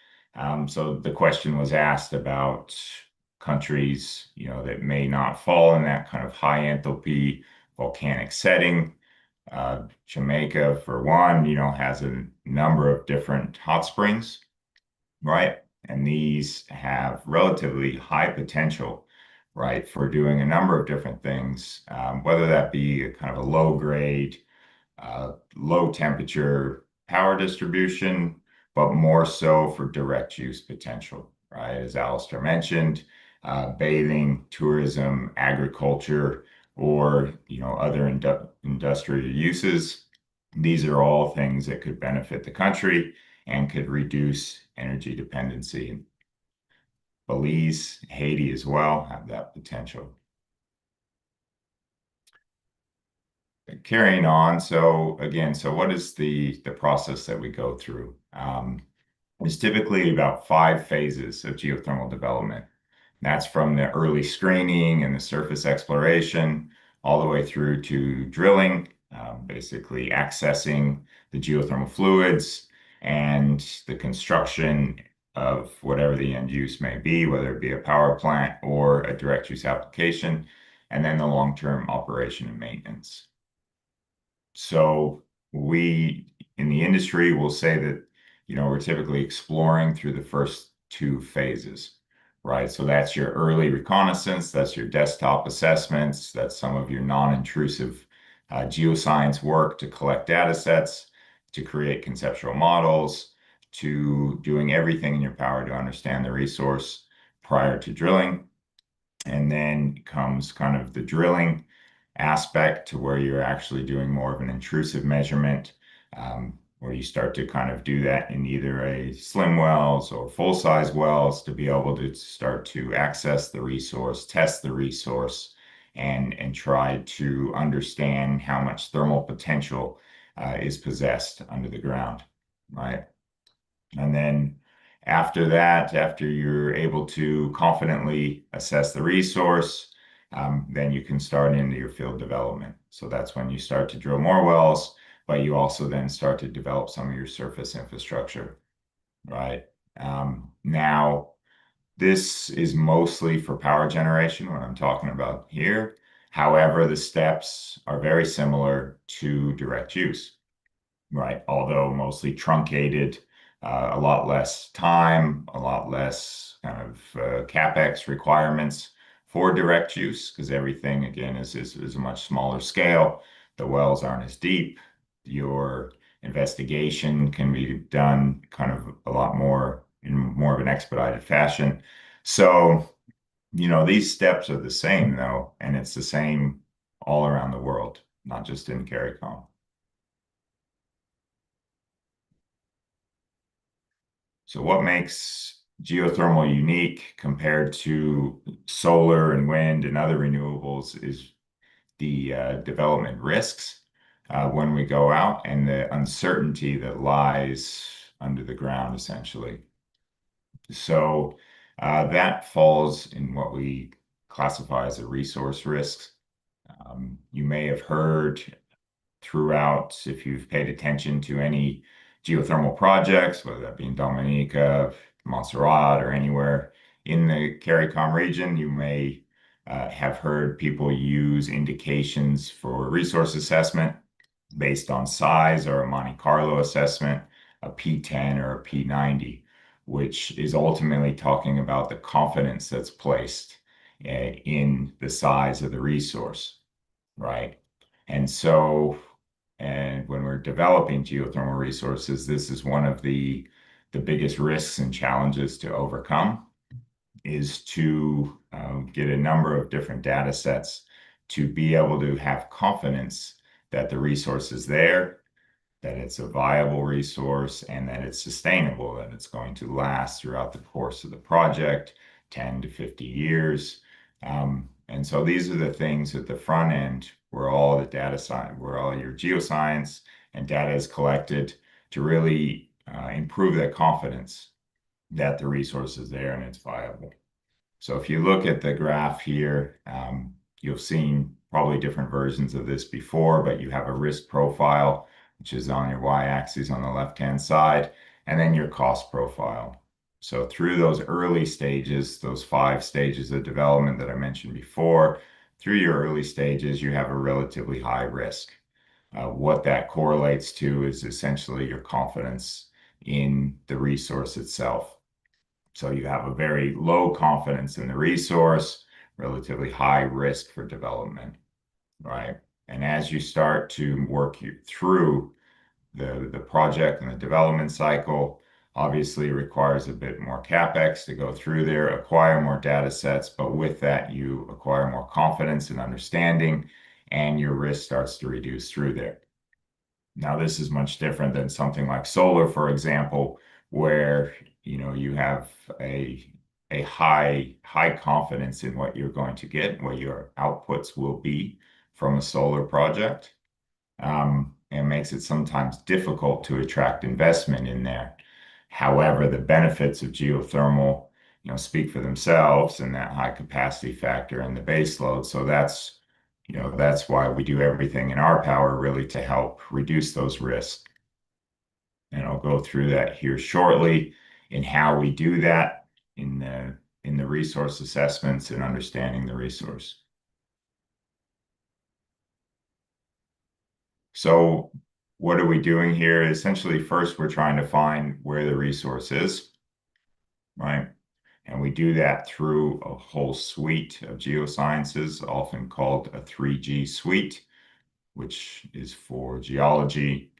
So the question was asked about countries, that may not fall in that kind of high enthalpy volcanic setting. Jamaica, for one, has a number of different hot springs, right? And these have relatively high potential, right, for doing a number of different things, whether that be a kind of a low grade, low temperature power distribution, but more so for direct use potential, right? As Alistair mentioned, bathing, tourism, agriculture, or other industrial uses. These are all things that could benefit the country and could reduce energy dependency. Belize, Haiti as well have that potential. Carrying on, so what is the process that we go through? There's typically about 5 phases of geothermal development. That's from the early screening and the surface exploration all the way through to drilling, basically accessing the geothermal fluids and the construction of whatever the end use may be, whether it be a power plant or a direct use application, and then the long-term operation and maintenance. So we in the industry will say that, we're typically exploring through the first 2 phases, right? So that's your early reconnaissance, that's your desktop assessments, that's some of your non-intrusive geoscience work to collect data sets, to create conceptual models, to doing everything in your power to understand the resource prior to drilling. And then comes kind of the drilling aspect to where you're actually doing more of an intrusive measurement, where you start to kind of do that in either a slim wells or full-size wells to be able to start to access the resource, test the resource, and try to understand how much thermal potential is possessed under the ground, right? And then after that, after you're able to confidently assess the resource, then you can start into your field development. So that's when you start to drill more wells, but you also then start to develop some of your surface infrastructure, right? Now, this is mostly for power generation, what I'm talking about here. However, the steps are very similar to direct use, right? Although mostly truncated, a lot less time, a lot less kind of CapEx requirements for direct use, because everything, again, is a much smaller scale. The wells aren't as deep. Your investigation can be done kind of a lot more in more of an expedited fashion. So, these steps are the same, though, and it's the same all around the world, not just in CARICOM. So what makes geothermal unique compared to solar and wind and other renewables is the development risks when we go out and the uncertainty that lies under the ground, essentially. So that falls in what we classify as a resource risk. You may have heard throughout, if you've paid attention to any geothermal projects, whether that be in Dominica, Montserrat, or anywhere in the CARICOM region, you may have heard people use indications for resource assessment based on size or a Monte Carlo assessment, a P10 or a P90, which is ultimately talking about the confidence that's placed in the size of the resource, right? And so, and when we're developing geothermal resources, this is one of the the biggest risks and challenges to overcome is to get a number of different data sets to be able to have confidence that the resource is there, that it's a viable resource, and that it's sustainable, that it's going to last throughout the course of the project, 10 to 50 years. And so these are the things at the front end where all the data science, where all your geoscience and data is collected to really improve that confidence that the resource is there and it's viable. So if you look at the graph here, you've seen probably different versions of this before, but you have a risk profile, which is on your y-axis on the left-hand side, and then your cost profile. So through those early stages, those 5 stages of development that I mentioned before, through your early stages, you have a relatively high risk. What that correlates to is essentially your confidence in the resource itself. So you have a very low confidence in the resource, relatively high risk for development, right? And as you start to work through the project and the development cycle, obviously requires a bit more CapEx to go through there, acquire more data sets, but with that, you acquire more confidence and understanding, and your risk starts to reduce through there. Now, this is much different than something like solar, for example, where you have a high confidence in what you're going to get, what your outputs will be from a solar project. And makes it sometimes difficult to attract investment in there. However, the benefits of geothermal, speak for themselves, and that high capacity factor and the base load. So that's why we do everything in our power really to help reduce those risks. And I'll go through that here shortly in how we do that in the resource assessments and understanding the resource. So what are we doing here? Essentially, first, we're trying to find where the resource is, right? And we do that through a whole suite of geosciences, often called a 3G suite, which is for geology,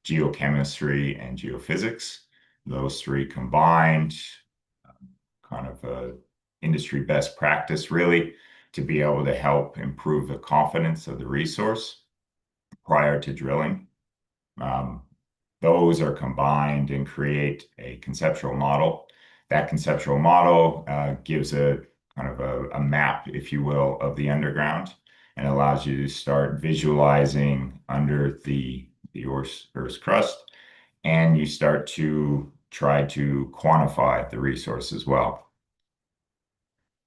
geochemistry, and geophysics. Those 3 combined, kind of a industry best practice, really, to be able to help improve the confidence of the resource prior to drilling. Those are combined and create a conceptual model. That conceptual model gives a kind of a map, if you will, of the underground, and allows you to start visualizing under the Earth's crust, and you start to try to quantify the resource as well.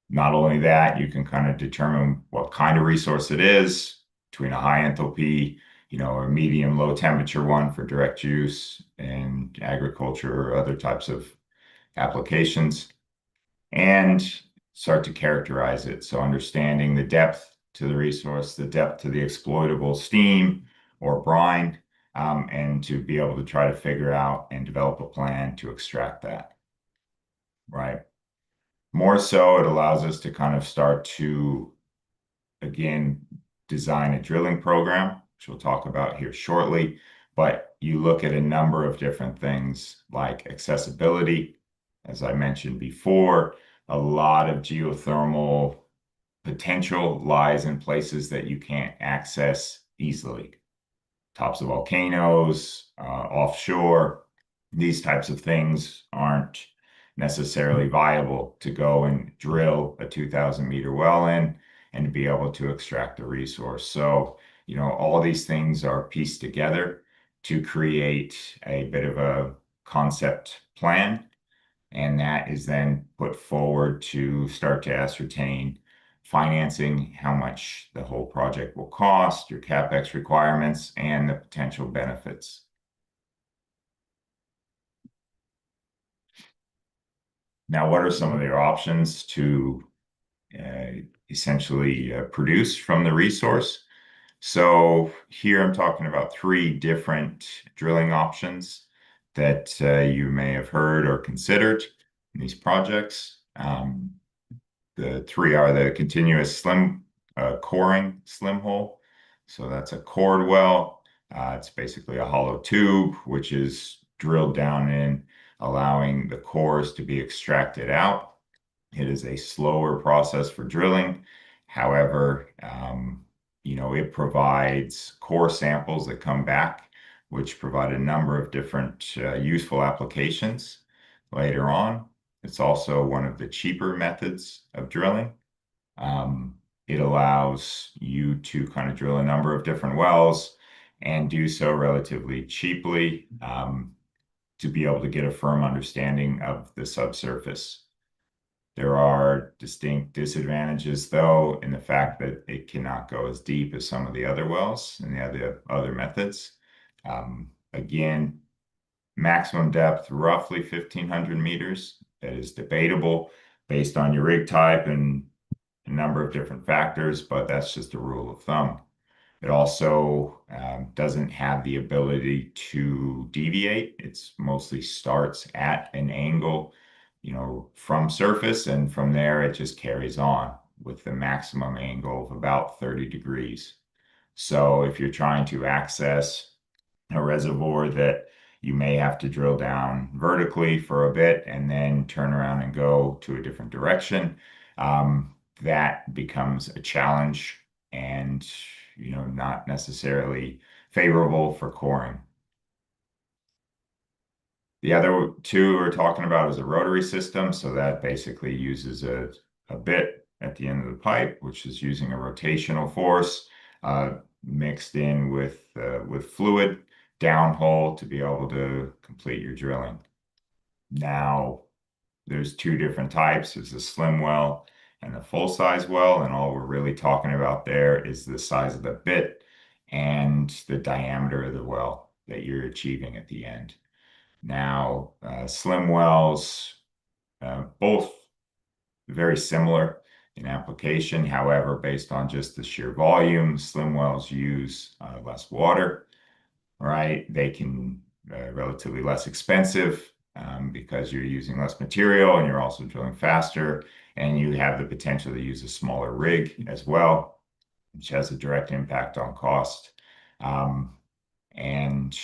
Not only that, you can kind of determine what kind of resource it is between a high enthalpy, or medium low temperature one for direct use in agriculture or other types of applications, and start to characterize it. So understanding the depth to the resource, the depth to the exploitable steam or brine, and to be able to try to figure out and develop a plan to extract that, right? More so, it allows us to kind of start to, again, design a drilling program, which we'll talk about here shortly. But you look at a number of different things like accessibility. As I mentioned before, a lot of geothermal potential lies in places that you can't access easily. Tops of volcanoes, offshore, these types of things aren't necessarily viable to go and drill a 2,000-meter well in and to be able to extract the resource. So, all these things are pieced together to create a bit of a concept plan, and that is then put forward to start to ascertain financing, how much the whole project will cost, your CapEx requirements, and the potential benefits. Now, what are some of their options to essentially produce from the resource? So here I'm talking about 3 different drilling options that you may have heard or considered in these projects. The 3 are the continuous coring slim hole. So that's a cored well. It's basically a hollow tube, which is drilled down in allowing the cores to be extracted out. It is a slower process for drilling. However, it provides core samples that come back, which provide a number of different useful applications later on. It's also one of the cheaper methods of drilling. It allows you to kind of drill a number of different wells and do so relatively cheaply to be able to get a firm understanding of the subsurface. There are distinct disadvantages, though, in the fact that it cannot go as deep as some of the other wells and the other methods. Again, maximum depth, roughly 1,500 meters. That is debatable based on your rig type and a number of different factors, but that's just a rule of thumb. It also doesn't have the ability to deviate. It's mostly starts at an angle, from surface, and from there it just carries on with the maximum angle of about 30 degrees. So if you're trying to access a reservoir that you may have to drill down vertically for a bit and then turn around and go to a different direction, that becomes a challenge and not necessarily favorable for coring. The other two we're talking about is a rotary system. So that basically uses a bit at the end of the pipe, which is using a rotational force mixed in with fluid downhole to be able to complete your drilling. Now, there's two different types. There's a slim well and a full-size well, and all we're really talking about there is the size of the bit and the diameter of the well that you're achieving at the end. Now, slim wells, both very similar in application. However, based on just the sheer volume, slim wells use less water, right? They can relatively less expensive because you're using less material and you're also drilling faster, and you have the potential to use a smaller rig as well, which has a direct impact on cost. And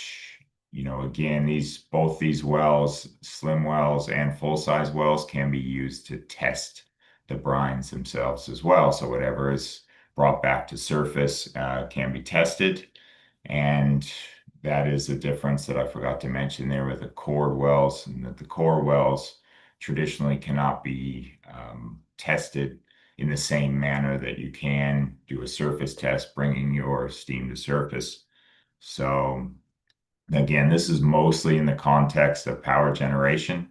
again, both these wells, slim wells and full-size wells, can be used to test the brines themselves as well. So whatever is brought back to surface can be tested. And that is the difference that I forgot to mention there with the core wells, and that the core wells traditionally cannot be tested in the same manner that you can do a surface test, bringing your steam to surface. So again, this is mostly in the context of power generation.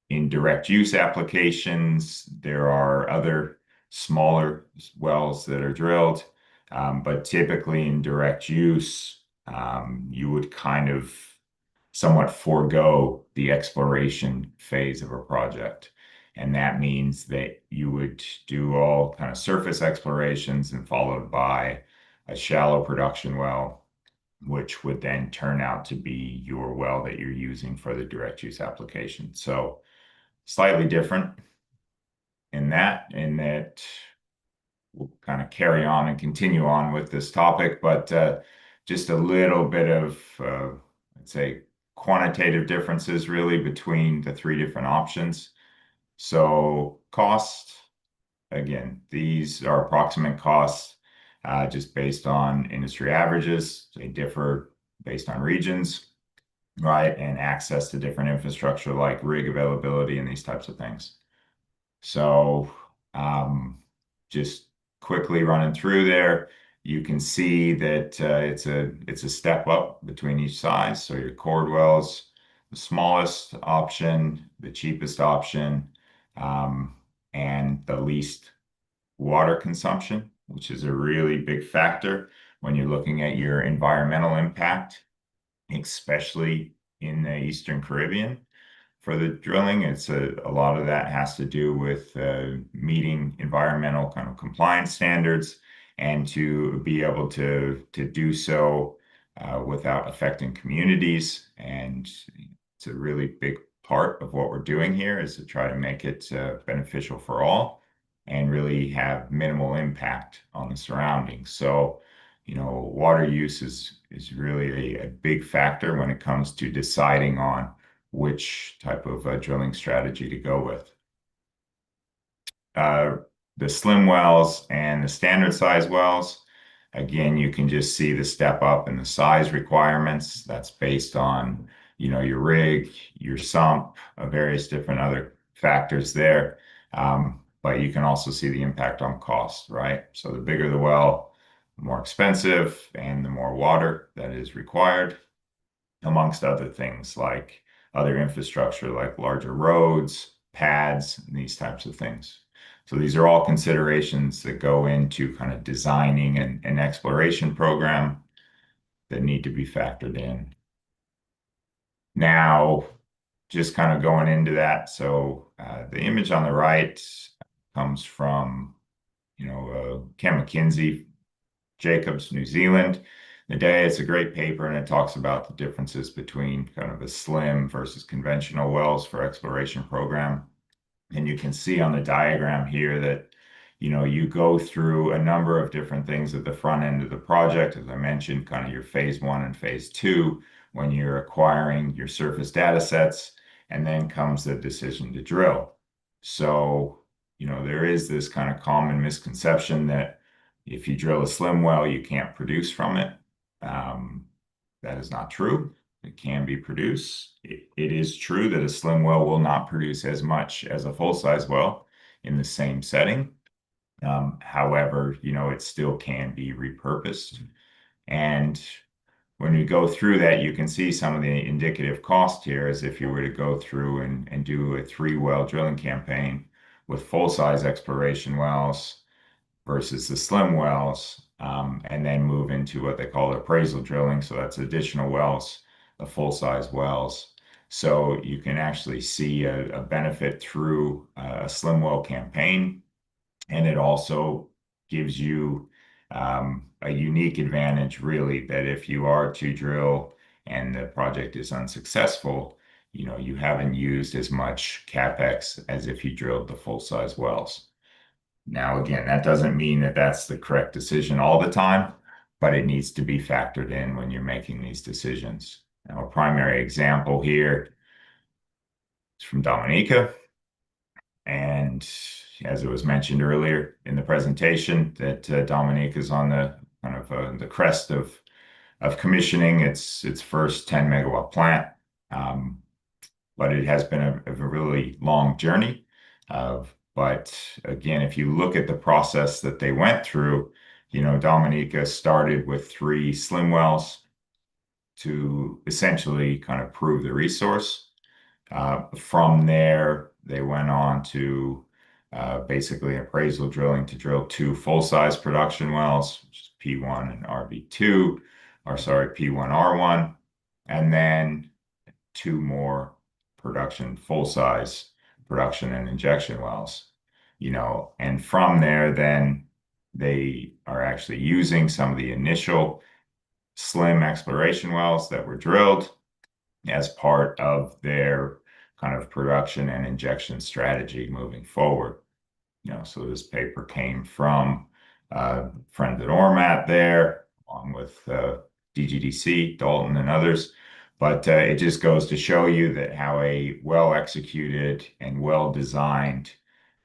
In direct use applications, there are other smaller wells that are drilled, but typically in direct use, you would kind of somewhat forego the exploration phase of a project. And that means that you would do all kind of surface explorations and followed by a shallow production well, which would then turn out to be your well that you're using for the direct use application. So slightly different in that we'll kind of carry on and continue on with this topic, but just a little bit of, I'd say, quantitative differences really between the three different options. So cost, again, these are approximate costs just based on industry averages. They differ based on regions, right? And access to different infrastructure like rig availability and these types of things. So just quickly running through there, you can see that it's a step up between each size. So your cored wells, the smallest option, the cheapest option, and the least water consumption, which is a really big factor when you're looking at your environmental impact, especially in the Eastern Caribbean. For the drilling, it's a lot of that has to do with meeting environmental kind of compliance standards, and to be able to do so without affecting communities. And it's a really big part of what we're doing here, is to try to make it beneficial for all and really have minimal impact on the surroundings. So, water use is really a big factor when it comes to deciding on which type of drilling strategy to go with. The slim wells and the standard size wells, again, you can just see the step up in the size requirements. That's based on, your rig, your sump, various different other factors there. But you can also see the impact on cost, right? So the bigger the well, the more expensive and the more water that is required, amongst other things like other infrastructure like larger roads, pads, and these types of things. So these are all considerations that go into kind of designing an exploration program that need to be factored in. Now, just kind of going into that. So the image on the right comes from, Ken McKinsey, Jacobs, New Zealand. Today, it's a great paper and it talks about the differences between kind of a slim versus conventional wells for exploration program. And you can see on the diagram here that, you go through a number of different things at the front end of the project. As I mentioned, kind of your phase 1 and phase 2, when you're acquiring your surface data sets, and then comes the decision to drill. So, there is this kind of common misconception that if you drill a slim well, you can't produce from it. That is not true. It can be produced. It is true that a slim well will not produce as much as a full-size well in the same setting. However, it still can be repurposed. And when we go through that, you can see some of the indicative cost here as if you were to go through and do a 3-well drilling campaign with full-size exploration wells versus the slim wells, and then move into what they call appraisal drilling. So that's additional wells, the full-size wells. So you can actually see a benefit through a slim well campaign, and it also gives you a unique advantage, really, that if you are to drill and the project is unsuccessful, you haven't used as much CapEx as if you drilled the full-size wells. Now, again, that doesn't mean that that's the correct decision all the time, but it needs to be factored in when you're making these decisions. Now, a primary example here is from Dominica. And as it was mentioned earlier in the presentation, that Dominica is on the kind of the crest of commissioning its first 10-megawatt plant. But it has been a really long journey. But again, if you look at the process that they went through, Dominica started with 3 slim wells to essentially kind of prove the resource. From there, they went on to basically appraisal drilling to drill 2 full-size production wells, which is P1 and RB2, or sorry, P1R1, and then 2 more full-size production and injection wells, and from there, then they are actually using some of the initial slim exploration wells that were drilled as part of their kind of production and injection strategy moving forward. So this paper came from friends at Ormat there, along with DGDC, Dalton, and others. But it just goes to show you that how a well-executed and well-designed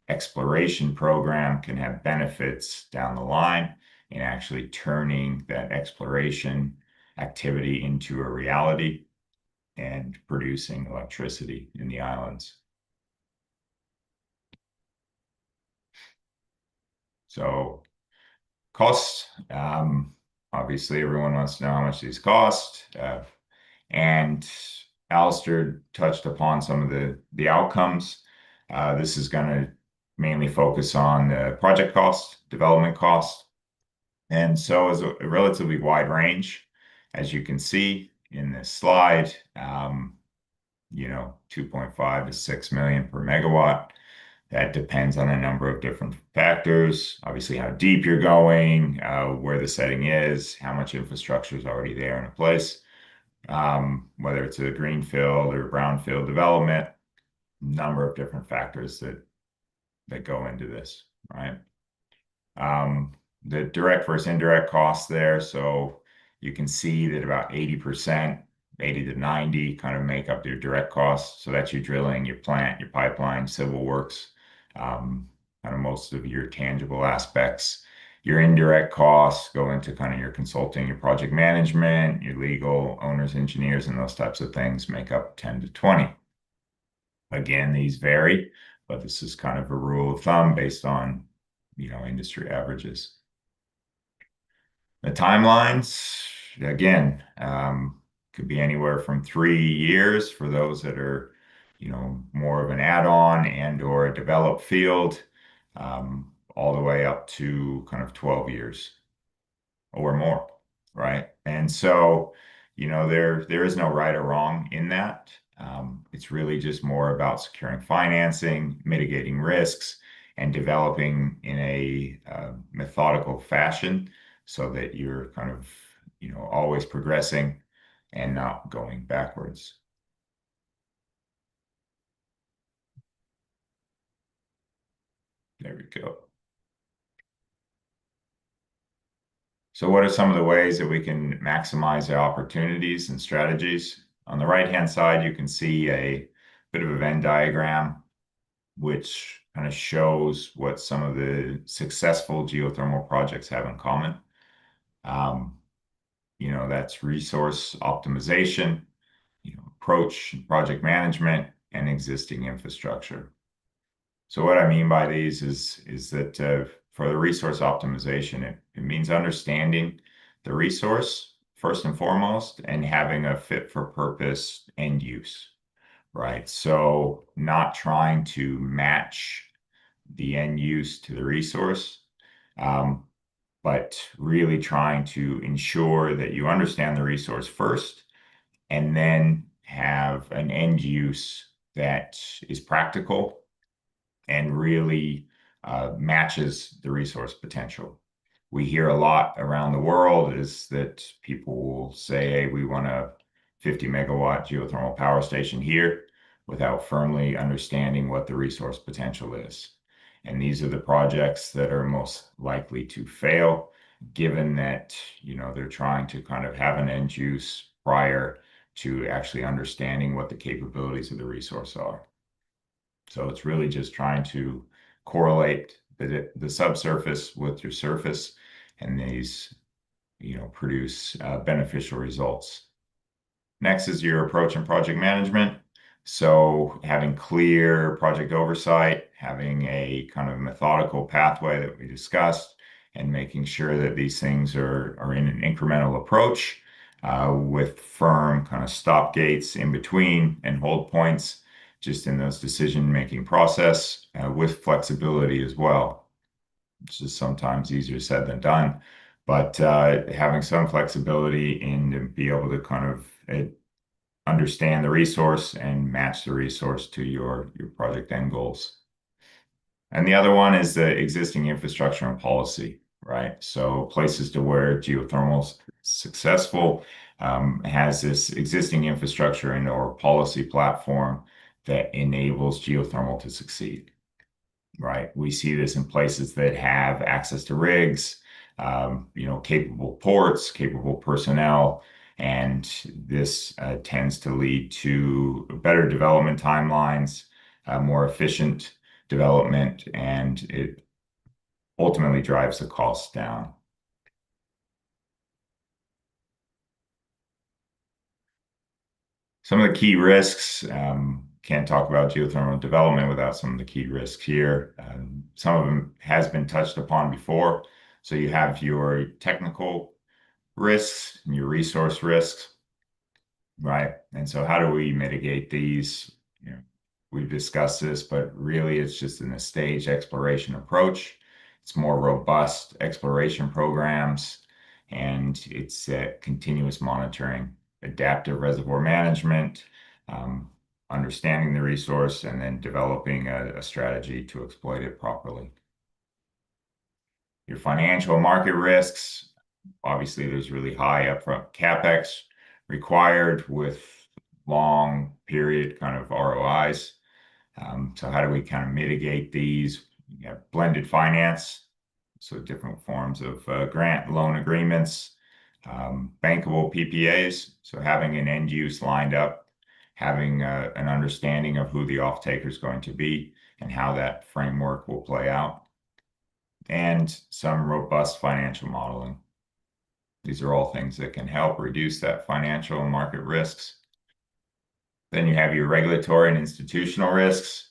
exploration program can have benefits down the line in actually turning that exploration activity into a reality and producing electricity in the islands. So costs, obviously everyone wants to know how much these cost. And Alistair touched upon some of the outcomes. This is going to mainly focus on the project cost, development cost. And so it's a relatively wide range, as you can see in this slide, 2.5 to 6 million per megawatt. That depends on a number of different factors. Obviously, how deep you're going, where the setting is, how much infrastructure is already there in place, whether it's a greenfield or brownfield development, number of different factors that go into this, right? The direct versus indirect costs there. So you can see that about 80% 80 to 90 kind of make up your direct costs. So that's your drilling, your plant, your pipeline, civil works, kind of most of your tangible aspects. Your indirect costs go into kind of your consulting, your project management, your legal, owners, engineers, and those types of things make up 10 to 20. Again, these vary, but this is kind of a rule of thumb based on, industry averages. The timelines, again, could be anywhere from 3 years for those that are, more of an add-on and or a developed field, all the way up to kind of 12 years or more, right? And so, there is no right or wrong in that. It's really just more about securing financing, mitigating risks, and developing in a methodical fashion so that you're kind of, always progressing and not going backwards. There we go. So what are some of the ways that we can maximize our opportunities and strategies? On the right-hand side, you can see a bit of a Venn diagram, which kind of shows what some of the successful geothermal projects have in common. That's resource optimization, approach, project management, and existing infrastructure. So what I mean by these is that for the resource optimization, it means understanding the resource first and foremost and having a fit for purpose end use, right? So not trying to match the end use to the resource, but really trying to ensure that you understand the resource first and then have an end use that is practical and really matches the resource potential. We hear a lot around the world is that people will say, hey, we want a 50 megawatt geothermal power station here without firmly understanding what the resource potential is. And these are the projects that are most likely to fail, given that, they're trying to kind of have an end use prior to actually understanding what the capabilities of the resource are. So it's really just trying to correlate the subsurface with your surface, and these, produce beneficial results. Next is your approach and project management. So having clear project oversight, having a kind of methodical pathway that we discussed, and making sure that these things are in an incremental approach with firm kind of stop gates in between and hold points just in those decision-making process with flexibility as well, which is sometimes easier said than done. But having some flexibility in to be able to kind of understand the resource and match the resource to your project end goals. And the other one is the existing infrastructure and policy, right? So places to where geothermal's successful has this existing infrastructure and or policy platform that enables geothermal to succeed, right? We see this in places that have access to rigs, capable ports, capable personnel, and this tends to lead to better development timelines, more efficient development, and it ultimately drives the costs down. Some of the key risks, can't talk about geothermal development without some of the key risks here. Some of them has been touched upon before. So you have your technical risks and your resource risks, right? And so how do we mitigate these? We've discussed this, but really it's just in a staged exploration approach. It's more robust exploration programs, and it's continuous monitoring, adaptive reservoir management, understanding the resource, and then developing a strategy to exploit it properly. Your financial market risks, obviously there's really high upfront CapEx required with long period kind of ROIs. So how do we kind of mitigate these? You have blended finance, so different forms of grant loan agreements, Bankable PPAs, so having an end use lined up, having an understanding of who the off-taker is going to be and how that framework will play out, and some robust financial modeling. These are all things that can help reduce that financial and market risks. Then you have your regulatory and institutional risks.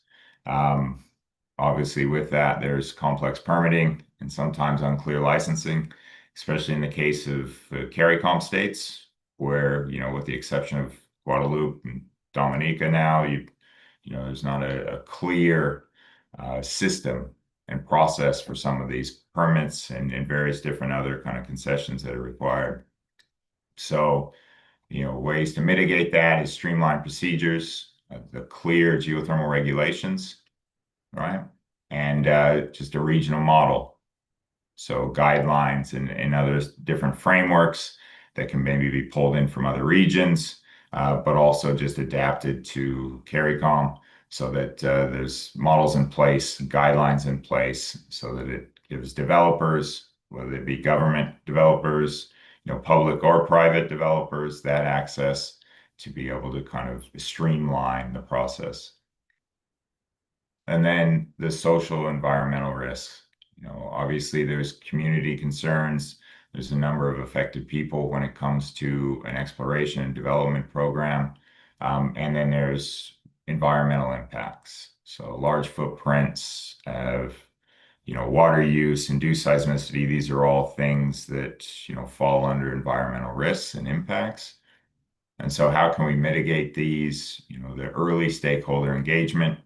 Obviously, with that, there's complex permitting and sometimes unclear licensing, especially in the case of CARICOM states, where, with the exception of Guadeloupe and Dominica now, there's not a clear system and process for some of these permits and various different other kind of concessions that are required. So, ways to mitigate that is streamlined procedures, the clear geothermal regulations, right? And just a regional model. So guidelines and other different frameworks that can maybe be pulled in from other regions, but also just adapted to CARICOM so that there's models in place, guidelines in place, so that it gives developers, whether it be government developers, public or private developers, that access to be able to kind of streamline the process. And then the social environmental risks. Obviously there's community concerns. There's a number of affected people when it comes to an exploration and development program. And then there's environmental impacts. So large footprints of, water use, induced seismicity. These are all things that, fall under environmental risks and impacts. And so how can we mitigate these? The early stakeholder engagement.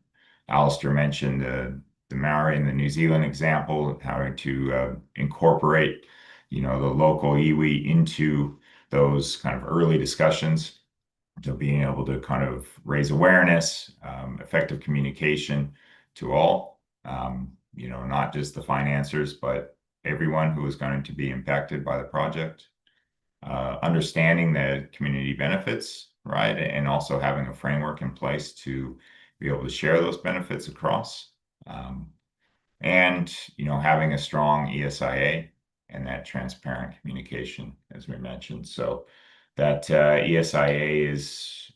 Alistair mentioned the Maori and the New Zealand example of how to incorporate, the local iwi into those kind of early discussions. So being able to kind of raise awareness, effective communication to all, not just the financiers, but everyone who is going to be impacted by the project. Understanding the community benefits, right? And also having a framework in place to be able to share those benefits across. And, having a strong ESIA and that transparent communication, as we mentioned. So that ESIA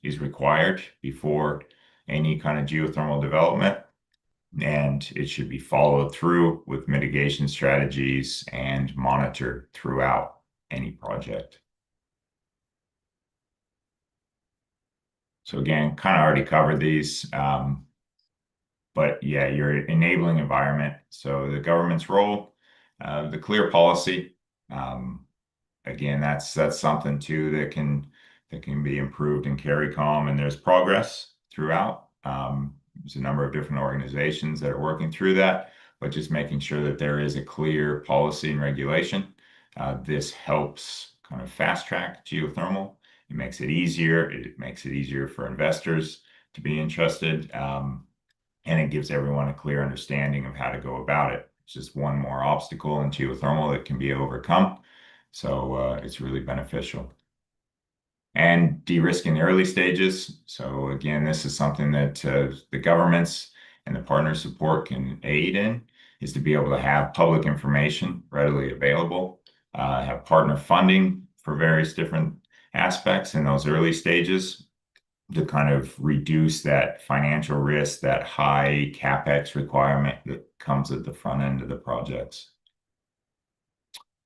is required before any kind of geothermal development, and it should be followed through with mitigation strategies and monitored throughout any project. So again, kind of already covered these, but yeah, your enabling environment. So the government's role, the clear policy. Again, that's something too that can be improved in CARICOM, and there's progress throughout. There's a number of different organizations that are working through that, but just making sure that there is a clear policy and regulation. This helps kind of fast track geothermal. It makes it easier. It makes it easier for investors to be interested. And it gives everyone a clear understanding of how to go about it. It's just one more obstacle in geothermal that can be overcome. So it's really beneficial. And de-risking the early stages. So again, this is something that the governments and the partner support can aid in, is to be able to have public information readily available, have partner funding for various different aspects in those early stages to kind of reduce that financial risk, that high CapEx requirement that comes at the front end of the projects.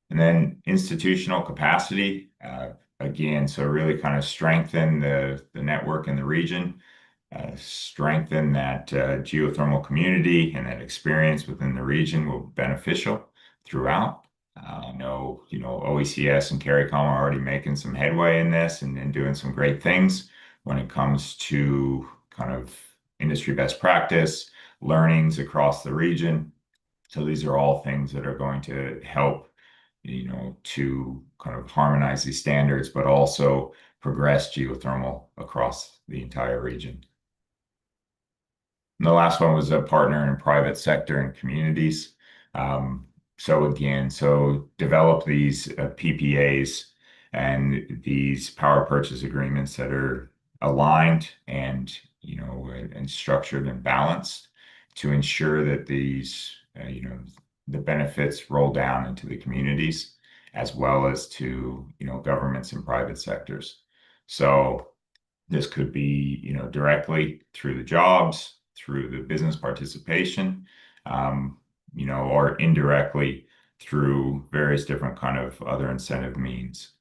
And then institutional capacity, again, so really kind of strengthen the network in the region, strengthen that geothermal community and that experience within the region will be beneficial throughout. OECS and CARICOM are already making some headway in this and doing some great things when it comes to kind of industry best practice, learnings across the region. So these are all things that are going to help, to kind of harmonize these standards, but also progress geothermal across the entire region. And the last one was a partner in private sector and communities. So develop these PPAs and these power purchase agreements that are aligned and structured and balanced to ensure that these the benefits roll down into the communities as well as to, governments and private sectors. So this could be, directly through the jobs, through the business participation, or indirectly through various different kind of other incentive means.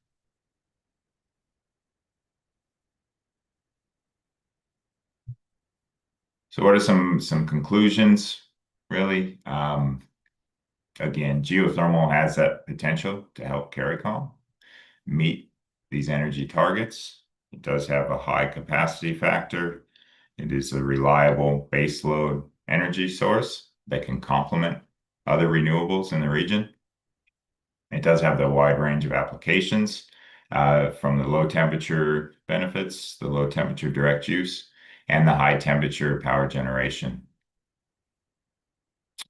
So what are some conclusions, really? Again, geothermal has that potential to help CARICOM meet these energy targets. It does have a high capacity factor. It is a reliable baseload energy source that can complement other renewables in the region. It does have the wide range of applications, from the low temperature benefits, the low temperature direct use, and the high temperature power generation.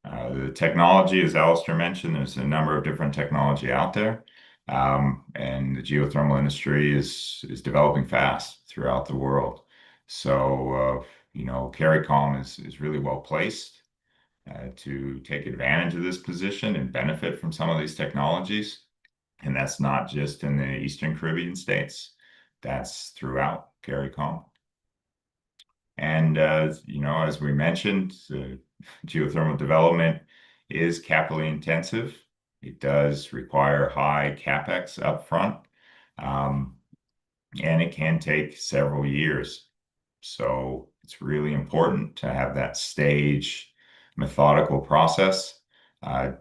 The technology, as Alistair mentioned, there's a number of different technology out there, and the geothermal industry is developing fast throughout the world. So, CARICOM is really well placed to take advantage of this position and benefit from some of these technologies. And that's not just in the Eastern Caribbean states, that's throughout CARICOM. And, as we mentioned, geothermal development is capitally intensive. It does require high capex upfront, and it can take several years. So it's really important to have that stage, methodical process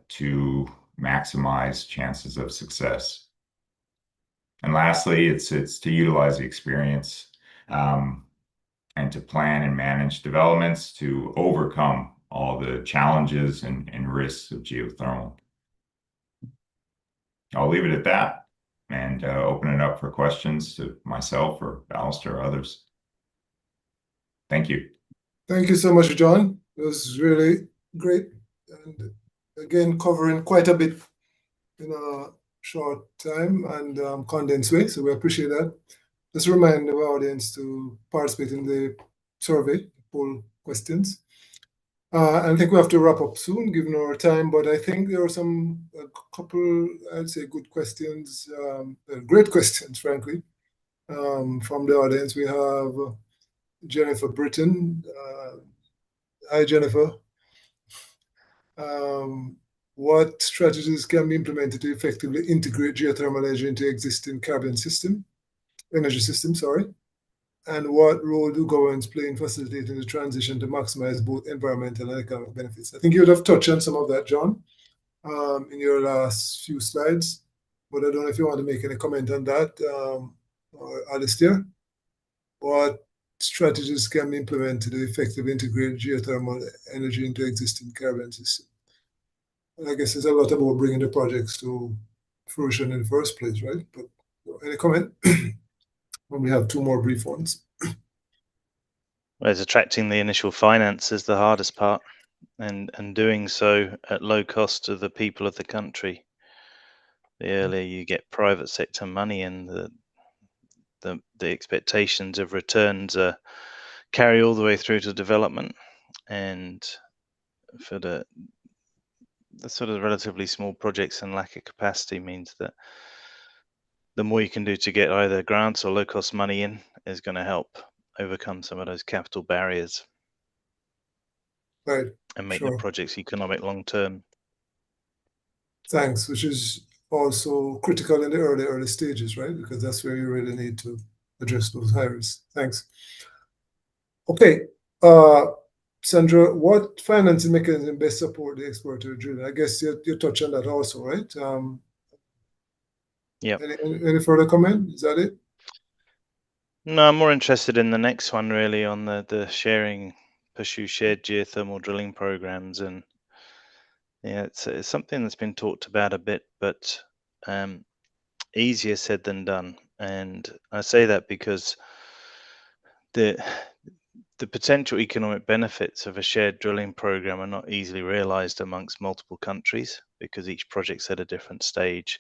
to maximize chances of success. And lastly, it's to utilize the experience, and to plan and manage developments to overcome all the challenges and risks of geothermal. I'll leave it at that and open it up for questions to myself or Alistair or others. Thank you. Thank you so much, John. It was really great. And again, covering quite a bit in a short time and condensed way. So we appreciate that. Just remind our audience to participate in the survey, poll questions. I think we have to wrap up soon, given our time, but I think there are a couple, I'd say, good questions, great questions, frankly, from the audience. We have Jennifer Britton. Hi, Jennifer. What strategies can be implemented to effectively integrate geothermal energy into existing energy system, sorry? And what role do governments play in facilitating the transition to maximize both environmental and economic benefits? I think you would have touched on some of that, John, in your last few slides, but I don't know if you want to make any comment on that, or Alistair. What strategies can be implemented to effectively integrate geothermal energy into existing Caribbean system? And I guess it's a lot about bringing the projects to fruition in the first place, right? But any comment? When we have two more brief ones. Whereas attracting the initial finance is the hardest part, and doing so at low cost to the people of the country. The earlier you get private sector money in, the expectations of returns carry all the way through to development, and for the sort of relatively small projects and lack of capacity means that the more you can do to get either grants or low cost money in is going to help overcome some of those capital barriers, Right. and make Sure. the projects economic long term. Thanks, which is also critical in the early stages, right? Because that's where you really need to address those high risks. Thanks. Okay, Sandra, what financing mechanism best support the exploratory drilling? I guess you touched on that also, right? Yeah. Any further comment? Is that it? No, I'm more interested in the next one, really, on the pursue shared geothermal drilling programs. And yeah, it's something that's been talked about a bit, but easier said than done. And I say that because the potential economic benefits of a shared drilling program are not easily realized amongst multiple countries, because each project's at a different stage,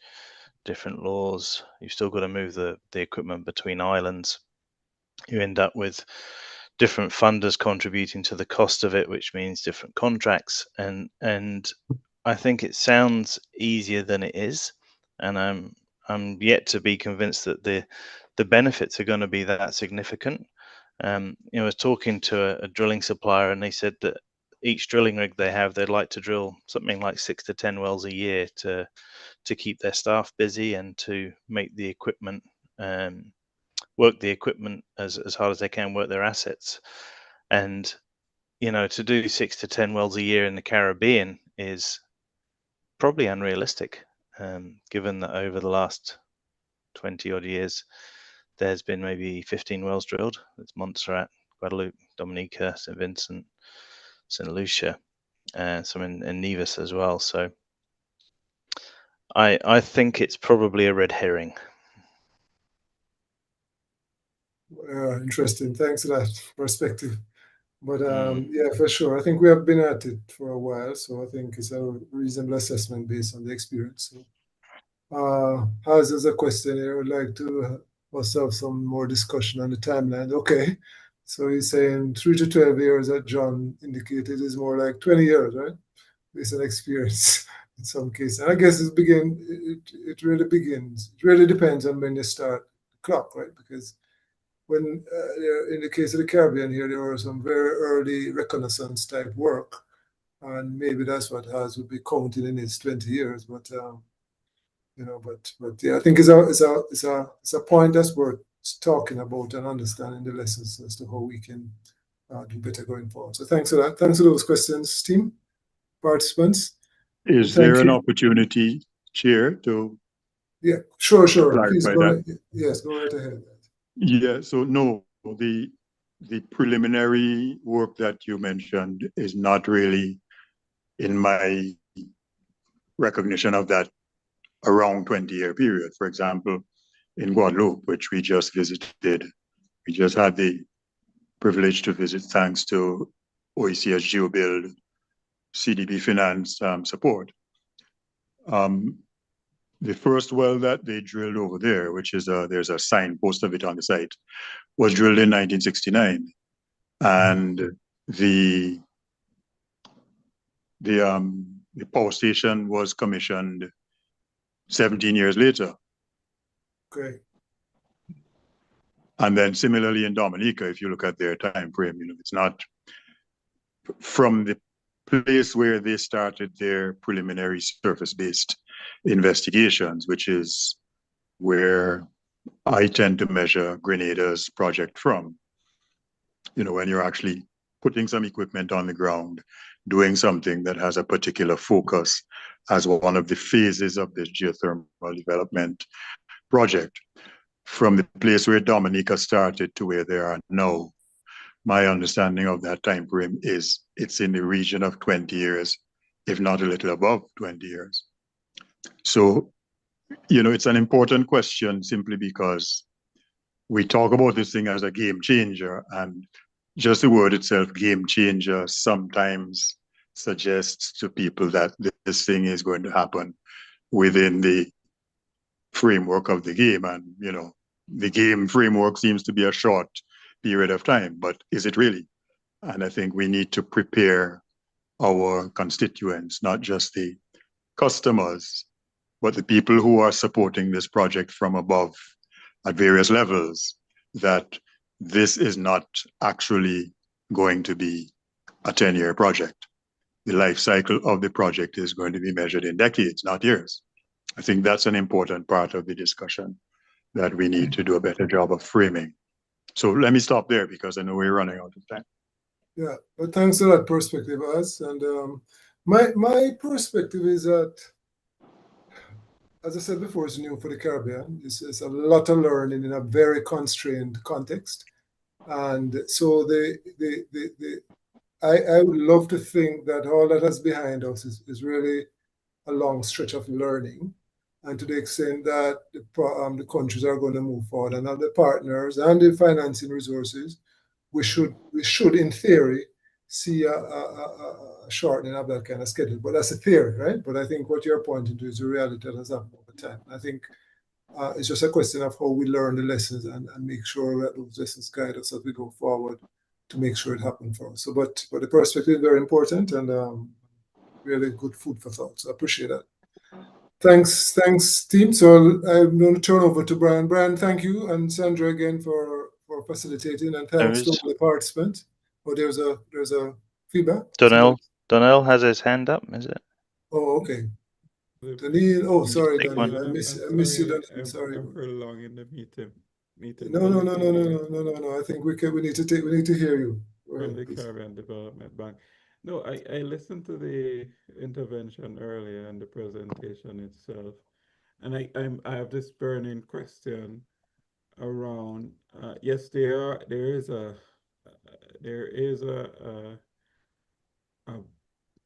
different laws. You've still got to move the equipment between islands. You end up with different funders contributing to the cost of it, which means different contracts. And I think it sounds easier than it is, and I'm yet to be convinced that the benefits are going to be that significant. I was talking to a drilling supplier, and they said that each drilling rig they have, they'd like to drill something like 6 to 10 wells a year to keep their staff busy and to make the equipment work the equipment as hard as they can, work their assets. And to do 6 to 10 wells a year in the Caribbean is probably unrealistic, given that over the last 20 odd years there's been maybe 15 wells drilled. It's Montserrat, Guadeloupe, Dominica, St. Vincent, St. Lucia, some in Nevis as well. So I think it's probably a red herring. Interesting. Thanks for that perspective. But yeah, for sure. I think we have been at it for a while, so I think it's a reasonable assessment based on the experience. So, Has there's a question here, I would like to us have some more discussion on the timeline. Okay. So he's saying 3 to 12 years that John indicated is more like 20 years, right? Based on experience in some cases. And I guess it really begins. It really depends on when you start the clock, right? Because when in the case of the Caribbean here, there was some very early reconnaissance type work, and maybe that's what Has would be counting in its 20 years. But but yeah, I think it's a point that's worth talking about and understanding the lessons as to how we can do better going forward. So thanks for that. Thanks for those questions, team, participants. Is there an opportunity, Chair, to Yeah, sure. Please clarify go that? ahead. Yes, go right ahead. Yeah, so no, the preliminary work that you mentioned is not really in my recognition of that around 20-year period. For example, in Guadeloupe, which we just visited, we just had the privilege to visit thanks to OECS GeoBuild CDB Finance support. The first well that they drilled over there, which is there's a signpost of it on the site, was drilled in 1969, and the power station was commissioned 17 years later. Okay. And then similarly in Dominica, if you look at their time frame, it's not from the place where they started their preliminary surface-based investigations, which is where I tend to measure Grenada's project from. When you're actually putting some equipment on the ground, doing something that has a particular focus as one of the phases of this geothermal development project. From the place where Dominica started to where they are now, my understanding of that time frame is it's in the region of 20 years, if not a little above 20 years. So, it's an important question simply because we talk about this thing as a game changer, and just the word itself, game changer, sometimes suggests to people that this thing is going to happen within the framework of the game. And, the game framework seems to be a short period of time, but is it really? And I think we need to prepare our constituents, not just the customers, but the people who are supporting this project from above at various levels, that this is not actually going to be a 10-year project. The life cycle of the project is going to be measured in decades, not years. I think that's an important part of the discussion that we need to do a better job of framing. So let me stop there because I know we're running out of time. Yeah, but thanks for that perspective, Az. And my perspective is that, as I said before, it's new for the Caribbean. It's a lot of learning in a very constrained context. And so I would love to think that all that is behind us is really a long stretch of learning. And to the extent that the countries are going to move forward and have the partners and the financing resources, we should in theory see a shortening of that kind of schedule. But that's a theory, right? But I think what you're pointing to is the reality that has happened over time. I think it's just a question of how we learn the lessons and make sure that those lessons guide us as we go forward to make sure it happens for us. So, but the perspective is very important and really good food for thought. So I appreciate that. Thanks, team. So I'm going to turn over to Brian. Brian, thank you, and Sandra again for facilitating, and thanks to all the participants. Oh, there's a feedback. Donnell has his hand up, is it? Oh, okay. Daniel, oh, sorry, Take Daniel. one. I miss you, Daniel. Sorry. I'm prolonging in the meeting. No. I think we need to hear you. From the Caribbean Development Bank. No, I listened to the intervention earlier and the presentation itself, and I have this burning question around. Yes, there is a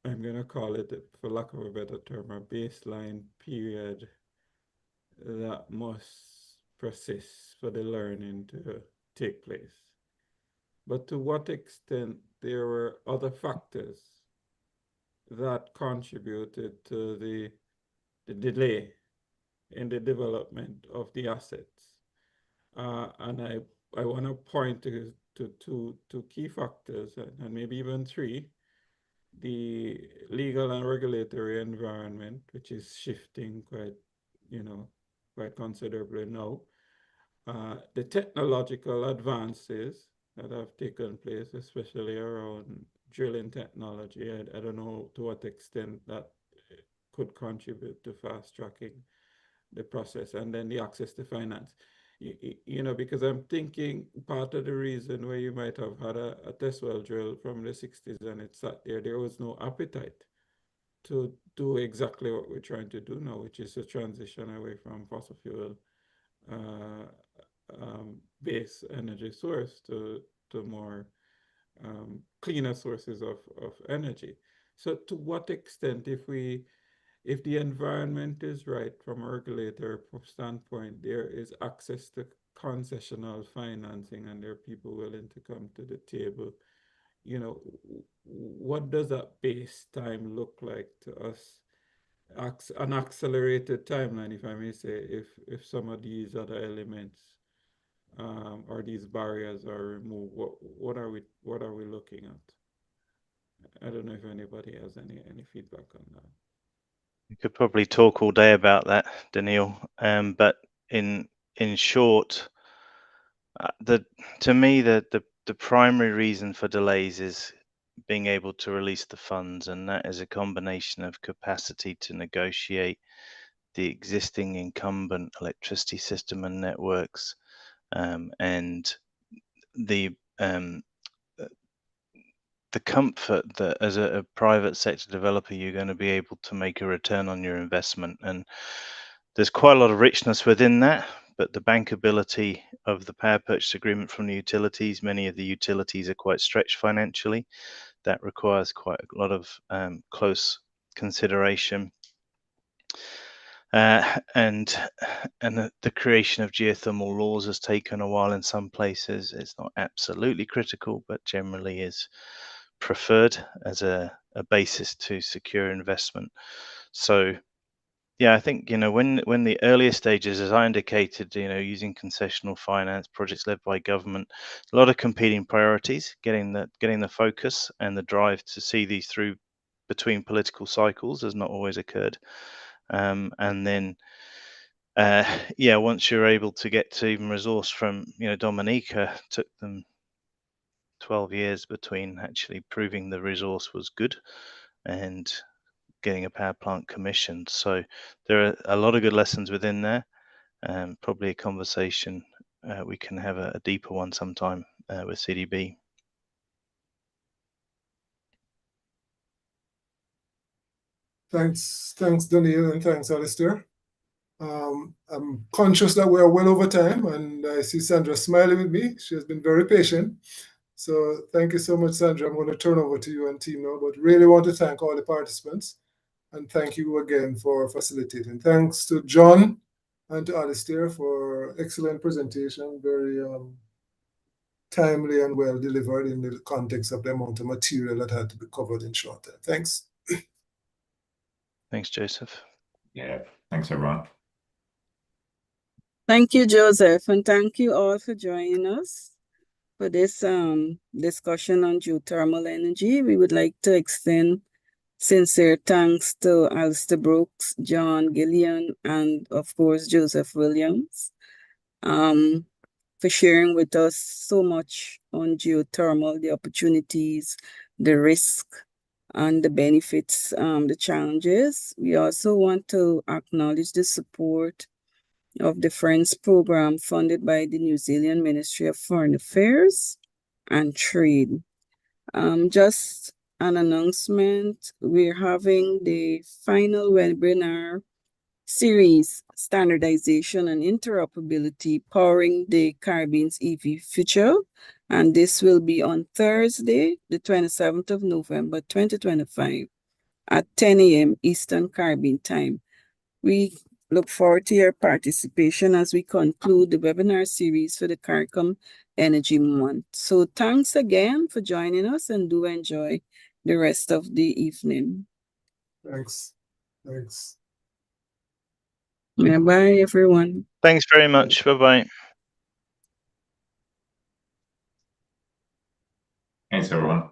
I'm gonna call it, for lack of a better term, a baseline period that must persist for the learning to take place. But to what extent there were other factors that contributed to the delay in the development of the assets. And I want to point to two key factors, and maybe even three: the legal and regulatory environment, which is shifting quite considerably now, the technological advances that have taken place, especially around drilling technology. I don't know to what extent that could contribute to fast tracking the process, and then the access to finance. Because I'm thinking part of the reason where you might have had a test well drill from the 60s and it sat there was no appetite to do exactly what we're trying to do now, which is a transition away from fossil fuel base energy source to more cleaner sources of energy. So to what extent, if the environment is right from a regulator standpoint, there is access to concessional financing and there are people willing to come to the table, what does that base time look like to us? An accelerated timeline, if I may say, if some of these other elements or these barriers are removed, what are we looking at? I don't know if anybody has any feedback on that. You could probably talk all day about that, Daniil. But in short, to me the primary reason for delays is being able to release the funds, and that is a combination of capacity to negotiate the existing incumbent electricity system and networks, and the comfort that as a private sector developer you're going to be able to make a return on your investment. And there's quite a lot of richness within that, but the bankability of the power purchase agreement from the utilities, many of the utilities are quite stretched financially. That requires quite a lot of close consideration. And the creation of geothermal laws has taken a while in some places. It's not absolutely critical, but generally is preferred as a basis to secure investment. So yeah, I think when the earlier stages, as I indicated, using concessional finance, projects led by government, a lot of competing priorities, getting the focus and the drive to see these through between political cycles has not always occurred. And then once you're able to get to even resource from Dominica, took them 12 years between actually proving the resource was good and getting a power plant commissioned. So there are a lot of good lessons within there, and probably a conversation we can have a deeper one sometime with CDB. Thanks, Daniel, and thanks, Alistair. I'm conscious that we are well over time, and I see Sandra smiling with me. She has been very patient. So thank you so much, Sandra. I'm going to turn over to you and team now, but really want to thank all the participants, and thank you again for facilitating. Thanks to John and to Alistair for excellent presentation, very timely and well delivered in the context of the amount of material that had to be covered in short time. Thanks. Thanks, Joseph. Yeah, thanks everyone. Thank you, Joseph, and thank you all for joining us for this discussion on geothermal energy. We would like to extend Sincere thanks to Alistair Brooks, John Gillian, and of course, Joseph Williams, for sharing with us so much on geothermal, the opportunities, the risk, and the benefits, the challenges. We also want to acknowledge the support of the Friends program funded by the New Zealand Ministry of Foreign Affairs and Trade. Just an announcement, we're having the final webinar series, Standardization and Interoperability, Powering the Caribbean's EV Future. And this will be on Thursday, the 27th of November, 2025 at 10 a.m. Eastern Caribbean time. We look forward to your participation as we conclude the webinar series for the CARICOM Energy Month. So thanks again for joining us, and do enjoy the rest of the evening. Thanks. Thanks. Bye, everyone. Thanks very much. Bye-bye. Thanks, everyone.